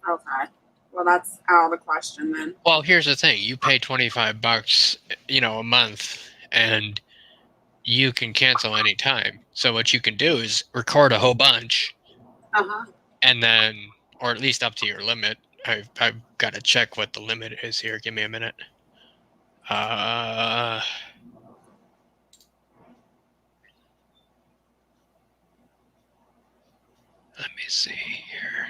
okay. Well, that's out of the question then. Well, here's the thing: you pay $25, a month, and you can cancel anytime. So what you can do is record a whole bunch, Uh-huh. and then, or at least up to your limit. I've got to check what the limit is here. Give me a minute. Let me see here.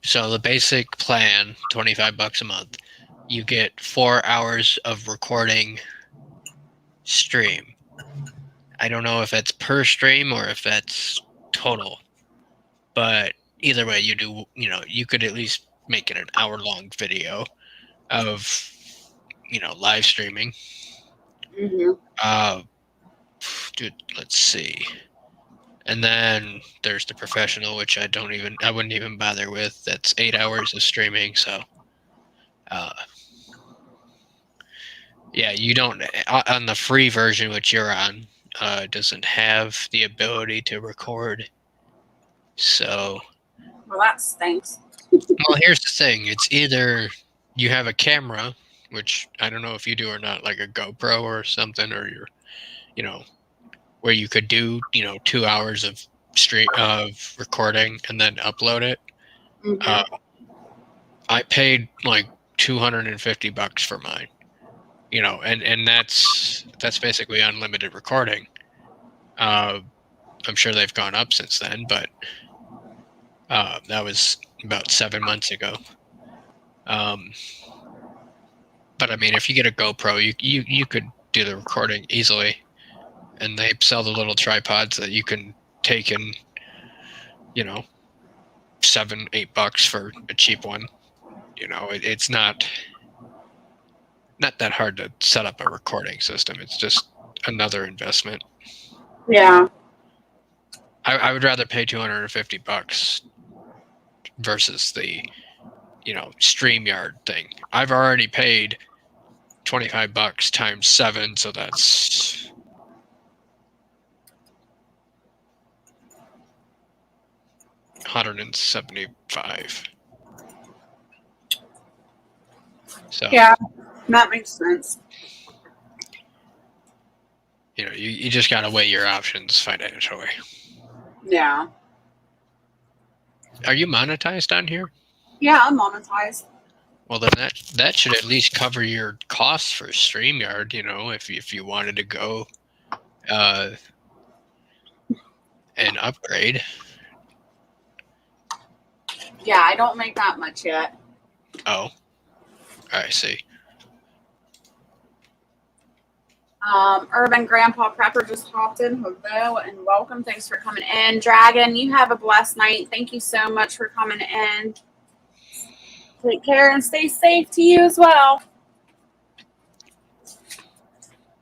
So the basic plan, $25 a month, you get 4 hours of recording stream. I don't know if that's per stream or if that's total, but either way, you could at least make it an hour-long video of, live streaming. Mm-hmm. Dude, let's see. And then there's the professional, which I wouldn't even bother with. That's 8 hours of streaming. So, yeah, you don't, on the free version, which you're on, doesn't have the ability to record. So, Well, that stinks. well, here's the thing. It's either you have a camera, which I don't know if you do or not, like a GoPro or something, or where you could do, 2 hours of recording and then upload it. Mm-hmm. I paid like $250 for mine, and that's basically unlimited recording. I'm sure they've gone up since then, but that was about 7 months ago. But I mean, if you get a GoPro, you could do the recording easily, and they sell the little tripods that you can take in, $7-8 for a cheap one. It's not that hard to set up a recording system. It's just another investment. Yeah. I would rather pay $250 versus the, StreamYard thing. I've already paid $25 times 7, so that's $175. So Yeah, that makes sense. you just gotta weigh your options financially. Yeah. Are you monetized on here? Yeah, I'm monetized. Well, then that should at least cover your costs for StreamYard. If you wanted to go and upgrade. Yeah, I don't make that much yet. Oh, I see. Urban Grandpa Prepper just hopped in. Hello and welcome. Thanks for coming in. Dragon, you have a blessed night. Thank you so much for coming in. Take care and stay safe to you as well.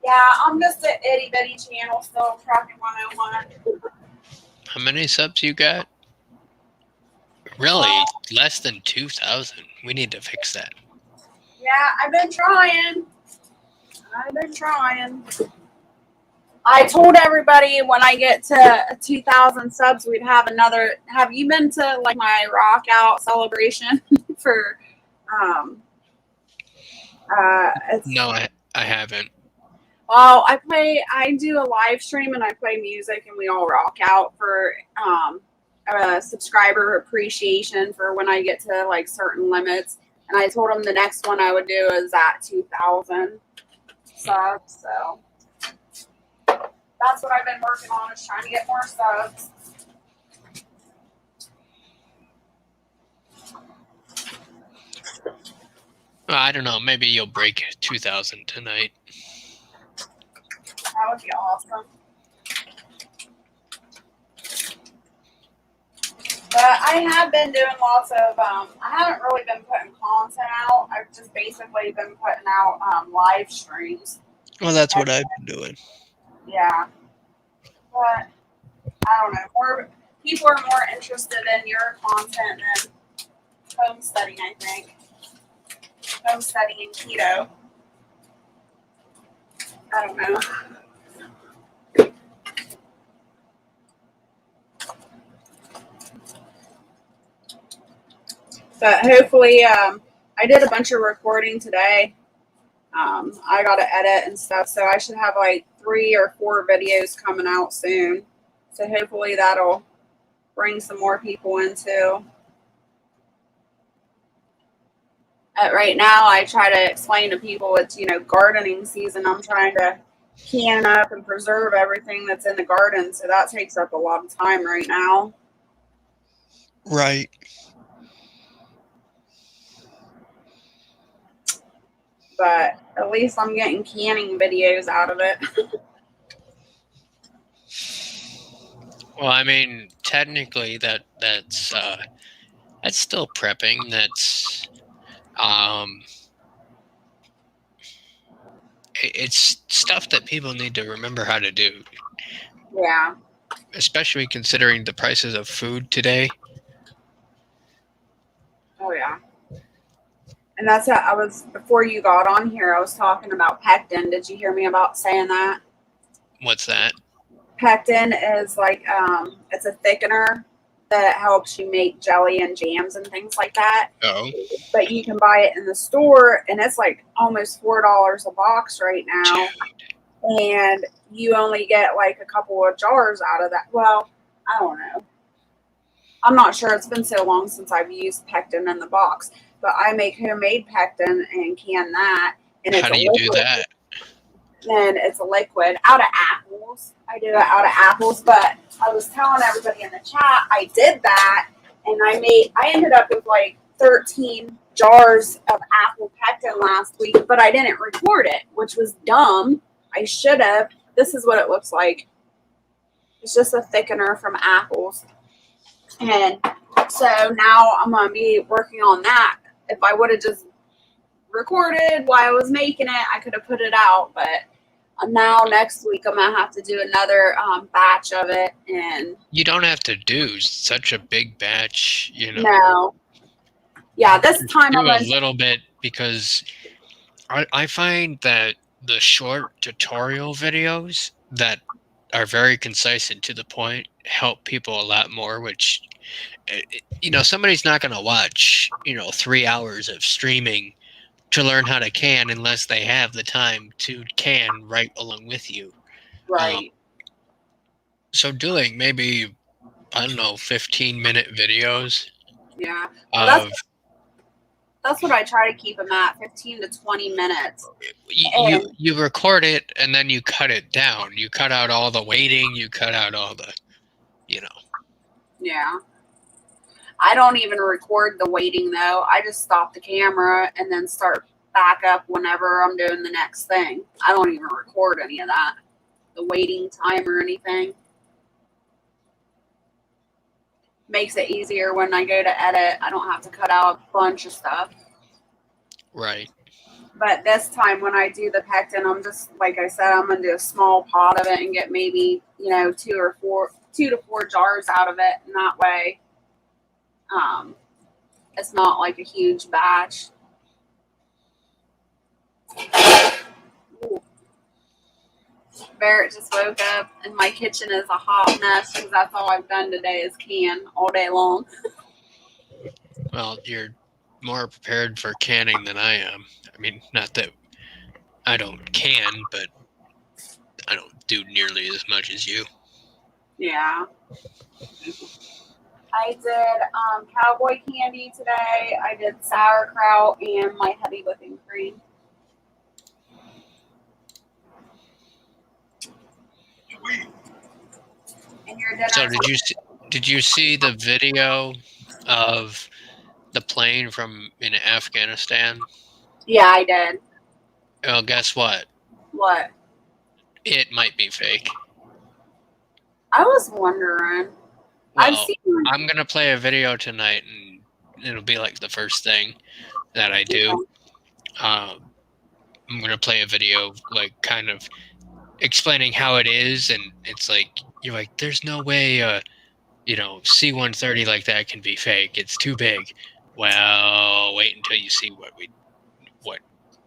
Yeah, I'm just an itty bitty channel still, Trucking 101. How many subs you got? Really? Less than 2,000. We need to fix that. Yeah, I've been trying. I told everybody when I get to 2,000 subs, we'd have another. Have you been to like my rock out celebration for? No, I haven't. Well, I do a live stream and I play music and we all rock out for a subscriber appreciation for when I get to like certain limits. And I told them the next one I would do is at 2,000 subs. So that's what I've been working on, is trying to get more subs. I don't know. Maybe you'll break 2,000 tonight. That would be awesome. But I have been doing lots of, I haven't really been putting content out. I've just basically been putting out live streams. Well, that's what I've been doing. Yeah. But I don't know. More people are more interested in your content than homesteading, I think. Homesteading and keto. I don't know. But hopefully, I did a bunch of recording today. I got to edit and stuff, so I should have like 3 or 4 videos coming out soon. So hopefully that'll bring some more people in too. Right now, I try to explain to people it's, gardening season. I'm trying to can up and preserve everything that's in the garden, so that takes up a lot of time right now. Right. But at least I'm getting canning videos out of it. Well, I mean, technically that's still prepping. That's it's stuff that people need to remember how to do. Yeah. Especially considering the prices of food today. Oh yeah. And that's how I was, before you got on here, I was talking about pectin. Did you hear me about saying that? What's that? Pectin is like, it's a thickener that helps you make jelly and jams and things like that. Oh. But you can buy it in the store, and it's like almost $4 a box right now. And you only get like a couple of jars out of that. Well, I don't know. I'm not sure. It's been so long since I've used pectin in the box. But I make homemade pectin and can that. And How do you do that? And it's a liquid out of apples. I do it out of apples. But I was telling everybody in the chat, I did that. And I ended up with like 13 jars of apple pectin last week. But I didn't record it, which was dumb. I should have. This is what it looks like. It's just a thickener from apples. And so now I'm going to be working on that. If I would have just recorded while I was making it, I could have put it out. But now next week I'm going to have to do another batch of it. And you don't have to do such a big batch, No. Yeah, this time do a little bit, because I find that the short tutorial videos that are very concise and to the point help people a lot more, which, somebody's not going to watch, 3 hours of streaming to learn how to can unless they have the time to can right along with you. Right. So doing maybe, 15-minute videos. Yeah. Of that's what I try to keep them at, 15 to 20 minutes. You record it and then you cut it down. You cut out all the waiting. You cut out all the, Yeah. I don't even record the waiting, though. I just stop the camera and then start back up whenever I'm doing the next thing. I don't even record any of that, the waiting time or anything. Makes it easier when I go to edit. I don't have to cut out a bunch of stuff. Right. But this time when I do the pectin, I'm just, like I said, I'm going to do a small pot of it and get maybe, 2 to 4 jars out of it. And that way, it's not like a huge batch. Ooh. Barrett just woke up and my kitchen is a hot mess because that's all I've done today is can all day long. Well, you're more prepared for canning than I am. I mean, not that I don't can, but I don't do nearly as much as you. Yeah. I did cowboy candy today. I did sauerkraut and my heavy whipping cream. And your dinner. So did you see the video of the plane in Afghanistan? Yeah, I did. Well, guess what? What? It might be fake. I was wondering. I've Well, seen. I'm gonna play a video tonight, and it'll be like the first thing that I do. I'm gonna play a video, like kind of explaining how it is, and it's like you're like, there's no way, C-130 like that can be fake. It's too big. Well, wait until you see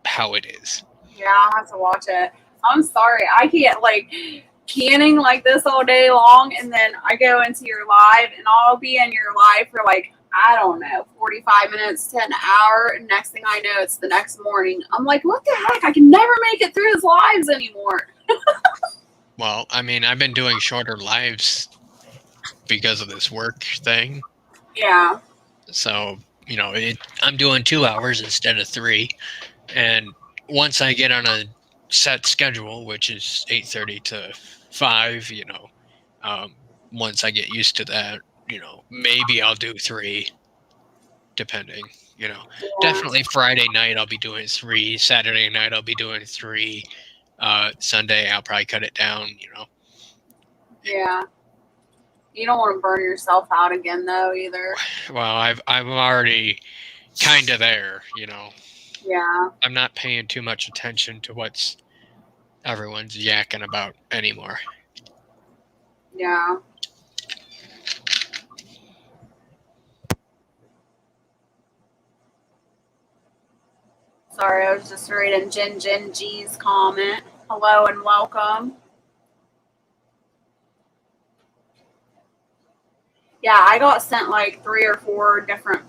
how it is. Yeah, I'll have to watch it. I'm sorry, I can't like canning like this all day long, and then I go into your live, and I'll be in your live for like I don't know, 45 minutes to an hour, and next thing I know, it's the next morning. I'm like, what the heck? I can never make it through his lives anymore. Well, I mean, I've been doing shorter lives because of this work thing. Yeah. So, I'm doing 2 hours instead of 3. And once I get on a set schedule, which is 8:30 to 5, once I get used to that, maybe I'll do 3, depending, Yeah. definitely Friday night I'll be doing 3, Saturday night I'll be doing 3, Sunday I'll probably cut it down. Yeah. You don't want to burn yourself out again, though, either. Well, I'm already kind of there. Yeah. I'm not paying too much attention to what's everyone's yakking about anymore. Yeah. Sorry, I was just reading Jin G's comment. Hello and welcome. Yeah, I got sent like 3 or 4 different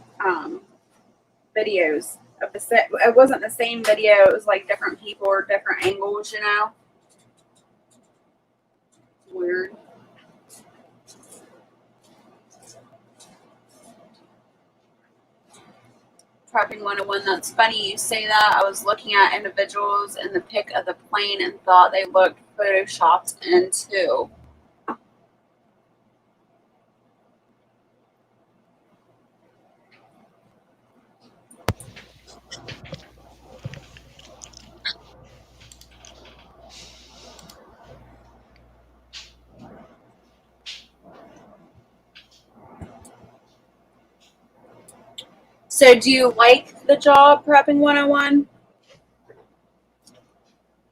videos of the set. It wasn't the same video. It was like different people or different angles. Weird. Prepping 101. That's funny you say that. I was looking at individuals in the pic of the plane and thought they looked photoshopped into. So, do you like the job prepping 101?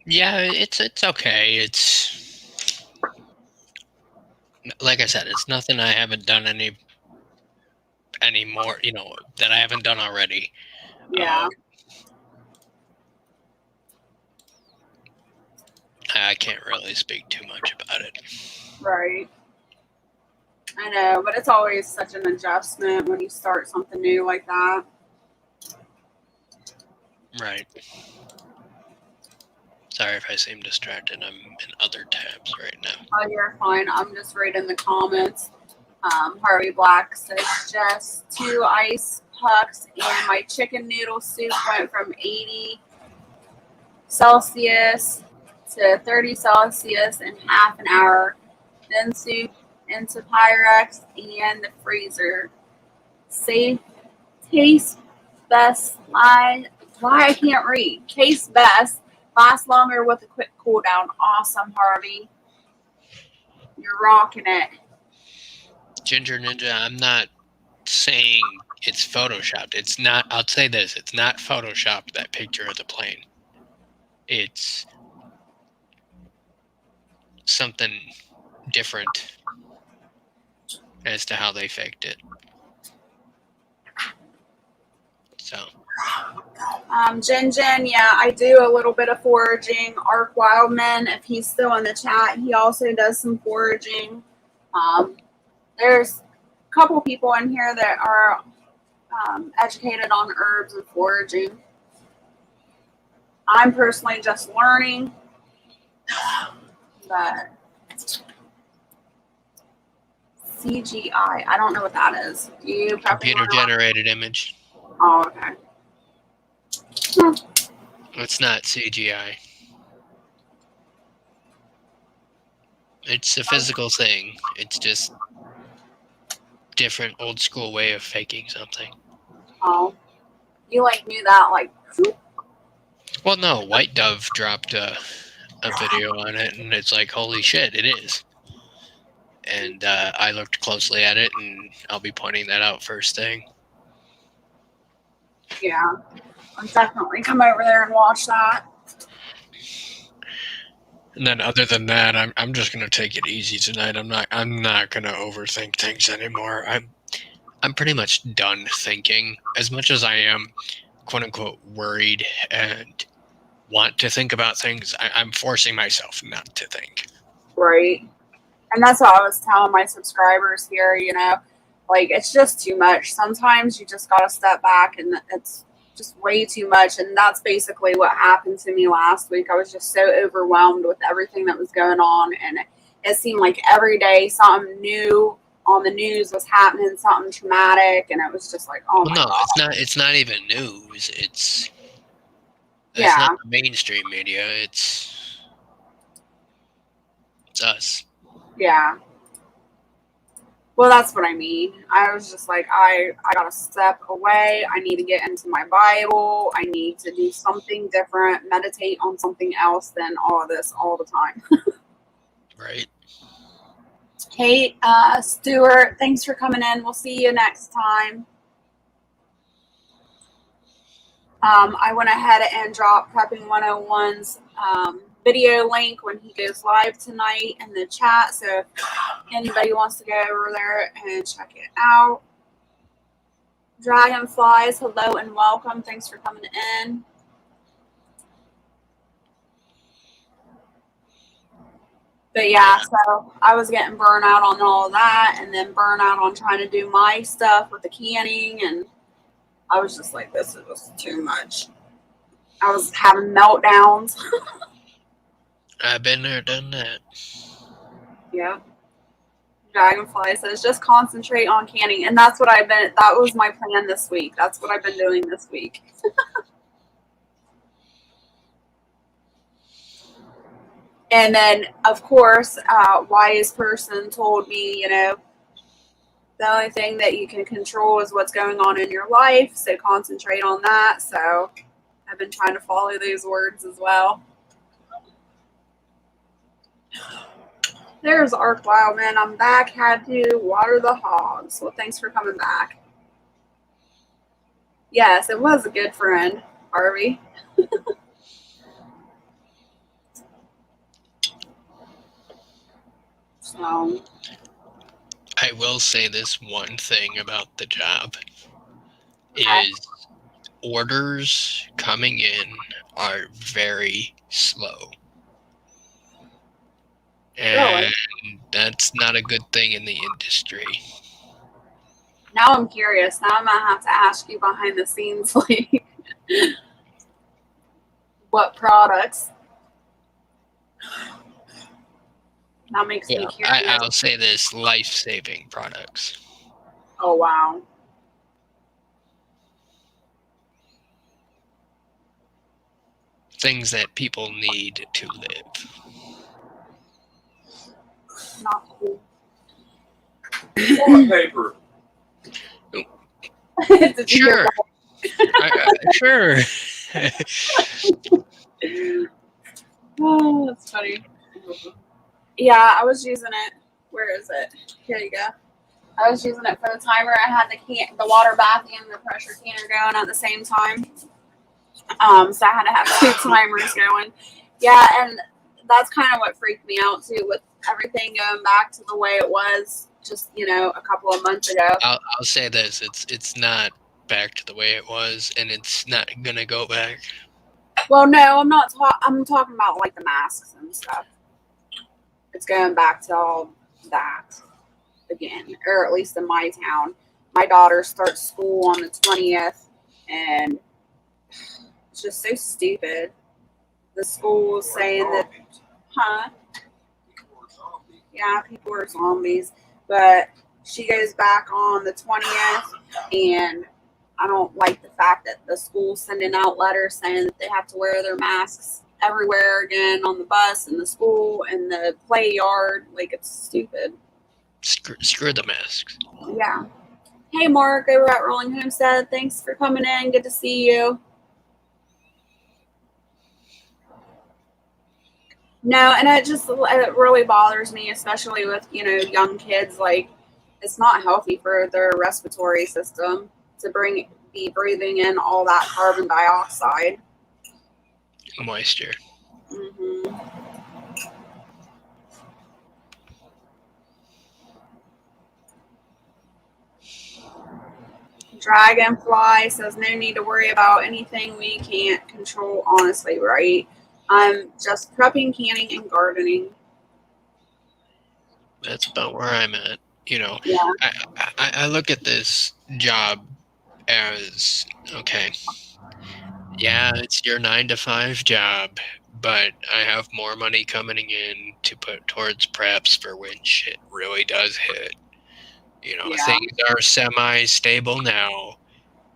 Yeah, it's okay. It's like I said, it's nothing I haven't done any more, that I haven't done already. Yeah. I can't really speak too much about it. Right. I know, but it's always such an adjustment when you start something new like that. Right. Sorry if I seem distracted. I'm in other tabs right now. Oh, you're fine. I'm just reading the comments. Harvey Black says just 2 ice pucks and my chicken noodle soup went from 80 Celsius to 30 Celsius in half an hour. Then soup into Pyrex and the freezer. Safe, taste best. Why I can't read. Taste best. Last longer with a quick cool down. Awesome, Harvey. You're rocking it. Ginger Ninja, I'm not saying it's photoshopped. It's not. I'll say this: it's not photoshopped. That picture of the plane. It's something different as to how they faked it. So. Jen, yeah, I do a little bit of foraging. Ark Wildman, if he's still in the chat, he also does some foraging. There's a couple people in here that are educated on herbs and foraging. I'm personally just learning, but CGI, I don't know what that is. Do you Computer generated image. Oh, okay. It's not CGI. It's a physical thing. It's just different old school way of faking something. Oh, you like knew that like. Whoop. Well, no, White Dove dropped a video on it, and it's like, holy shit, it is. And I looked closely at it, and I'll be pointing that out first thing. Yeah, I'll definitely come over there and watch that. And then, other than that, I'm just gonna take it easy tonight. I'm not gonna overthink things anymore. I'm pretty much done thinking. As much as I am, quote unquote, worried and want to think about things, I'm forcing myself not to think. Right. And that's what I was telling my subscribers here, you know, like it's just too much. Sometimes you just got to step back and it's just way too much. And that's basically what happened to me last week. I was just so overwhelmed with everything that was going on. And it seemed like every day something new on the news was happening, something traumatic. And it was just like, oh Well, my no, God. it's not even news. It's Yeah. not the mainstream media. It's us. Yeah. Well, that's what I mean. I was just like, I gotta step away. I need to get into my Bible. I need to do something different, meditate on something else than all of this all the time. Right. Hey, Stuart, thanks for coming in. We'll see you next time. I went ahead and dropped Prepping 101's video link when he goes live tonight in the chat. So if anybody wants to go over there and check it out. Dragonflies, hello and welcome. Thanks for coming in. But yeah, so I was getting burnout on all of that and then burnout on trying to do my stuff with the canning. And I was just like, this is just too much. I was having meltdowns. I've been there, done that. Yeah. Dragonfly says just concentrate on canning. And that's what that was my plan this week. That's what I've been doing this week. And then, of course, wise person told me, you know, the only thing that you can control is what's going on in your life. So concentrate on that. So I've been trying to follow those words as well. There's Ark Wildman. I'm back. Had to water the hogs. Well, thanks for coming back. Yes, it was a good friend, Harvey. So I will say this one thing about the job is orders coming in are very slow. And that's not a good thing in the industry. Now I'm curious. Now I'm going to have to ask you behind the scenes, like, what products? That makes me curious. I'll say this, life-saving products. Oh, wow. Things that people need to live. Not cool. Toilet paper. Sure. Sure. Oh, that's funny. Yeah, I was using it. Where is it? Here you go. I was using it for the timer. I had the water bath and the pressure canner going at the same time. So I had to have two timers going. Yeah, and that's kind of what freaked me out too, with everything going back to the way it was just, you know, a couple of months ago. I'll say this: it's not back to the way it was, and it's not gonna go back. Well, no, I'm not. I'm talking about like the masks and stuff. It's going back to all that again, or at least in my town. My daughter starts school on the 20th, and it's just so stupid. The school is saying that, huh? Yeah, people are zombies. But she goes back on the 20th, and I don't like the fact that the school's sending out letters saying that they have to wear their masks everywhere again, on the bus and the school and the play yard. Like, it's stupid. Screw the masks. Yeah. Hey, Mark, over at Rolling Homestead. Thanks for coming in. Good to see you. No, and it really bothers me, especially with young kids. Like, it's not healthy for their respiratory system to be breathing in all that carbon dioxide. Moisture. Hmm. Dragonfly says no need to worry about anything we can't control. Honestly, right? I'm just prepping, canning, and gardening. That's about where I'm at. Yeah, I look at this job as okay. Yeah, it's your 9 to 5 job, but I have more money coming in to put towards preps for when shit really does hit. yeah, Things are semi-stable now,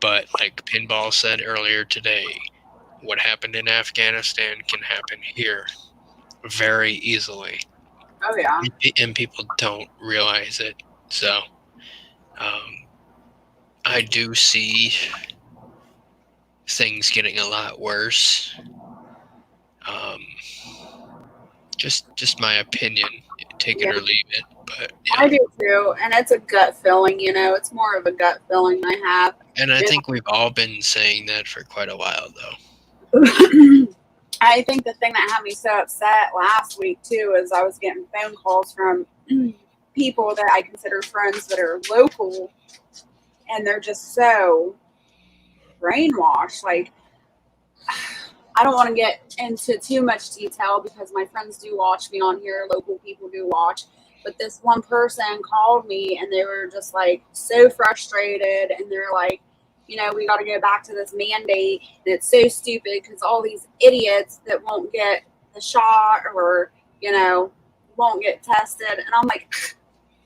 but like Pinball said earlier today, what happened in Afghanistan can happen here very easily, oh yeah, and people don't realize it. So, um, I do see things getting a lot worse. Um, just my opinion. Take it yeah. or leave it. But I yeah, do too, and it's a gut feeling. It's more of a gut feeling I have. and I think we've all been saying that for quite a while, though. I think the thing that had me so upset last week too is I was getting phone calls from people that I consider friends that are local, and they're just so brainwashed. Like, I don't want to get into too much detail because my friends do watch me on here, local people do watch. But this one person called me and they were just like so frustrated, and they're like, we got to go back to this mandate, and it's so stupid because all these idiots that won't get the shot or, won't get tested. And I'm like,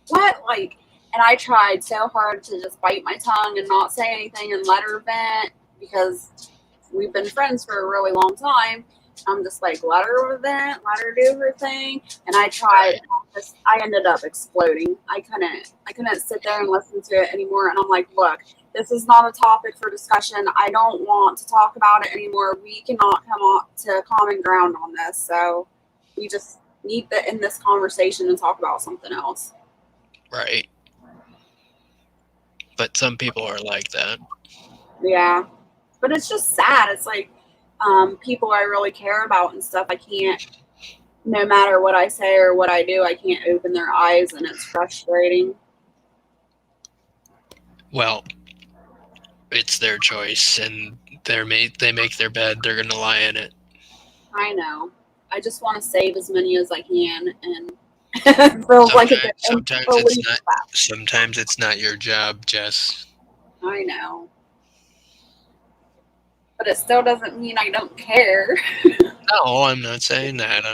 what? Like, and I tried so hard to just bite my tongue and not say anything and let her vent because we've been friends for a really long time. I'm just like, let her vent, let her do her thing. And I tried. Right. I ended up exploding. I couldn't sit there and listen to it anymore. And I'm like, look, this is not a topic for discussion. I don't want to talk about it anymore. We cannot come up to common ground on this. So we just need to end this conversation and talk about something else. Right. But some people are like that. Yeah. But it's just sad. It's like people I really care about and stuff, I can't, no matter what I say or what I do, I can't open their eyes, and it's frustrating. Well, it's their choice, and they make their bed. They're gonna lie in it. I know. I just want to save as many as I can, and it feels like a bit unbelievable. Sometimes it's not your job, Jess. I know. But it still doesn't mean I don't care. No, I'm not saying that.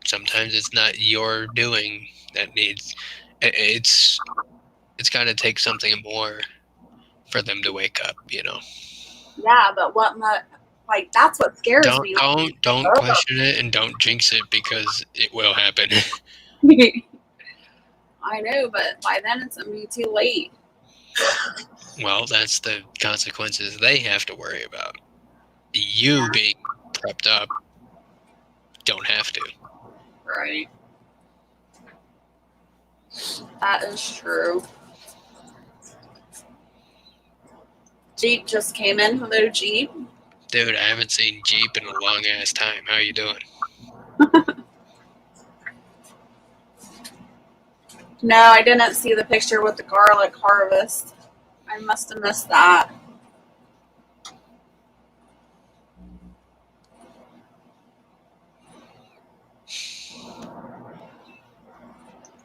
Sometimes it's not your doing that needs. It's got to take something more for them to wake up. Yeah, but like, that's what scares Don't me. don't question it, and don't jinx it, because it will happen. I know, but by then it's gonna be too late. Well, that's the consequences they have to worry about. You being prepped up don't have to. Right. That is true. Jeep just came in. Hello, Jeep. Dude, I haven't seen Jeep in a long ass time. How you doing? No, I didn't see the picture with the garlic harvest. I must have missed that.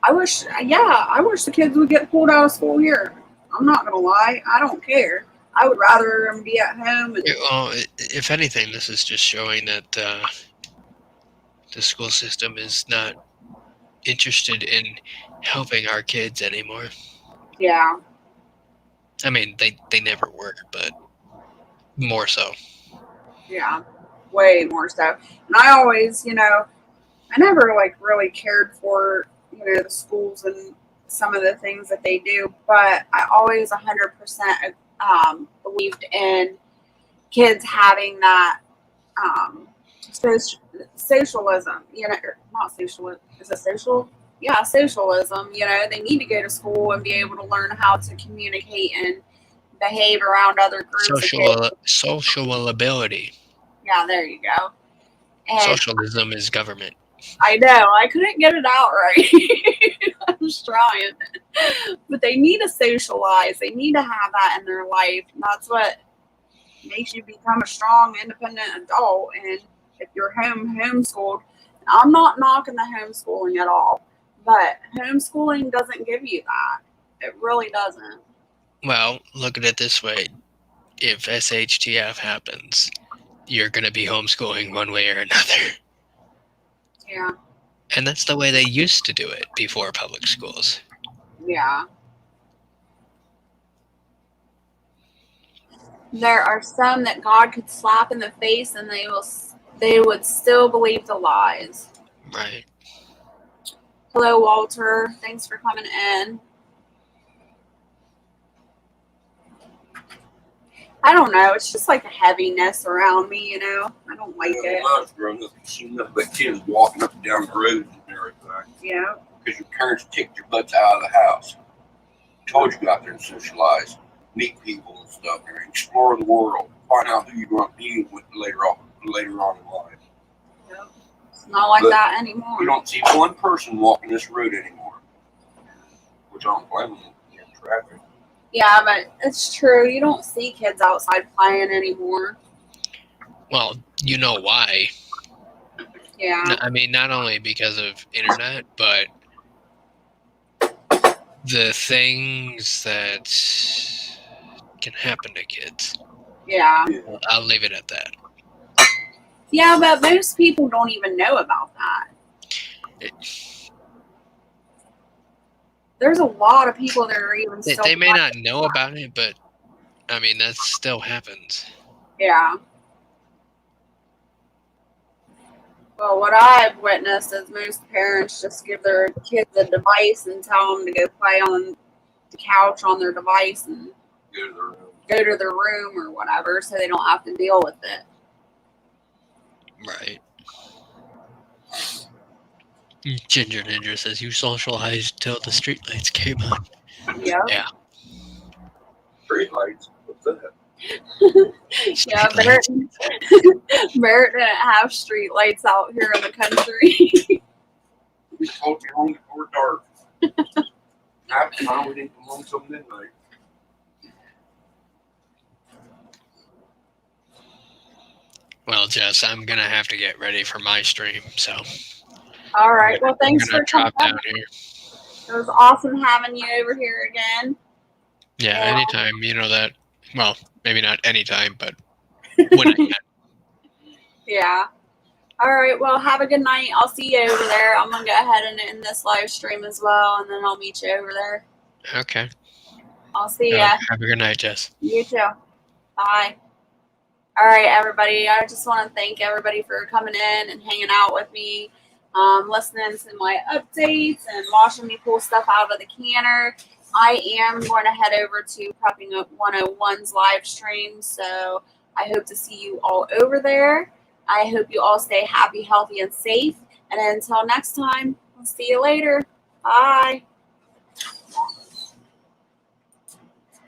I wish the kids would get pulled out of school here. I'm not gonna lie, I don't care. I would rather them be at home. Well, if anything, this is just showing that the school system is not interested in helping our kids anymore. Yeah, I mean, they never were, but more so. yeah, way more so. And I always, I never like really cared for the schools and some of the things that they do, but I always 100% believed in kids having that socialism, not socialism. Is it social? Yeah, socialism. They need to go to school and be able to learn how to communicate and behave around other groups of kids. Social ability. Yeah, there you go. And Socialism is government. I know I couldn't get it out right. I was trying, but they need to socialize. They need to have that in their life. And that's what makes you become a strong, independent adult. And if you're homeschooled, I'm not knocking the homeschooling at all, but homeschooling doesn't give you that. It really doesn't. Well, look at it this way. If SHTF happens, you're going to be homeschooling one way or another. Yeah. And that's the way they used to do it before public schools. Yeah. There are some that God could slap in the face and they would still believe the lies. Right. Hello, Walter. Thanks for coming in. I don't know. It's just like a heaviness around me, I don't like it. When I was growing up, you seen nothing but kids walking up and down the road and everything. Yeah. Because your parents kicked your butts out of the house. Told you to go out there and socialize, meet people and stuff, and explore the world, find out who you're going to be with later on in life. Yep. It's not like But that anymore. You don't see one person walking this road anymore, which I don't blame them in traffic. Yeah, but it's true. You don't see kids outside playing anymore. Well, you know why. Yeah. I mean, not only because of internet, but the things that can happen to kids. Yeah. I'll leave it at that. Yeah, but most people don't even know about that. There's a lot of people that are even still. They may not know about it, but I mean, that still happens. Yeah. Well, what I've witnessed is most parents just give their kids a device and tell them to go play on the couch on their device and go to their room or whatever so they don't have to deal with it. Right. Ginger Ninja says you socialized till the streetlights came on. Yep. Yeah. Streetlights? What's that? Yeah, Barrett didn't have street lights out here in the country. We told you home before dark. Half the time we didn't come home till midnight. Well, Jess, I'm gonna have to get ready for my stream, so. All right. Well, thanks I'm gonna for coming. drop down here. It was awesome having you over here again. Yeah, Yeah. anytime. You know that. Well, maybe not anytime, but when I can. Yeah. All right. Well, have a good night. I'll see you over there. I'm going to go ahead and end this live stream as well, and then I'll meet you over there. Okay. I'll see ya. Have a good night, Jess. You too. Bye. All right, everybody. I just want to thank everybody for coming in and hanging out with me, listening to my updates and watching me pull stuff out of the canner. I am going to head over to Prepping Up 101's live stream, so I hope to see you all over there. I hope you all stay happy, healthy, and safe. And until next time, I'll see you later. Bye.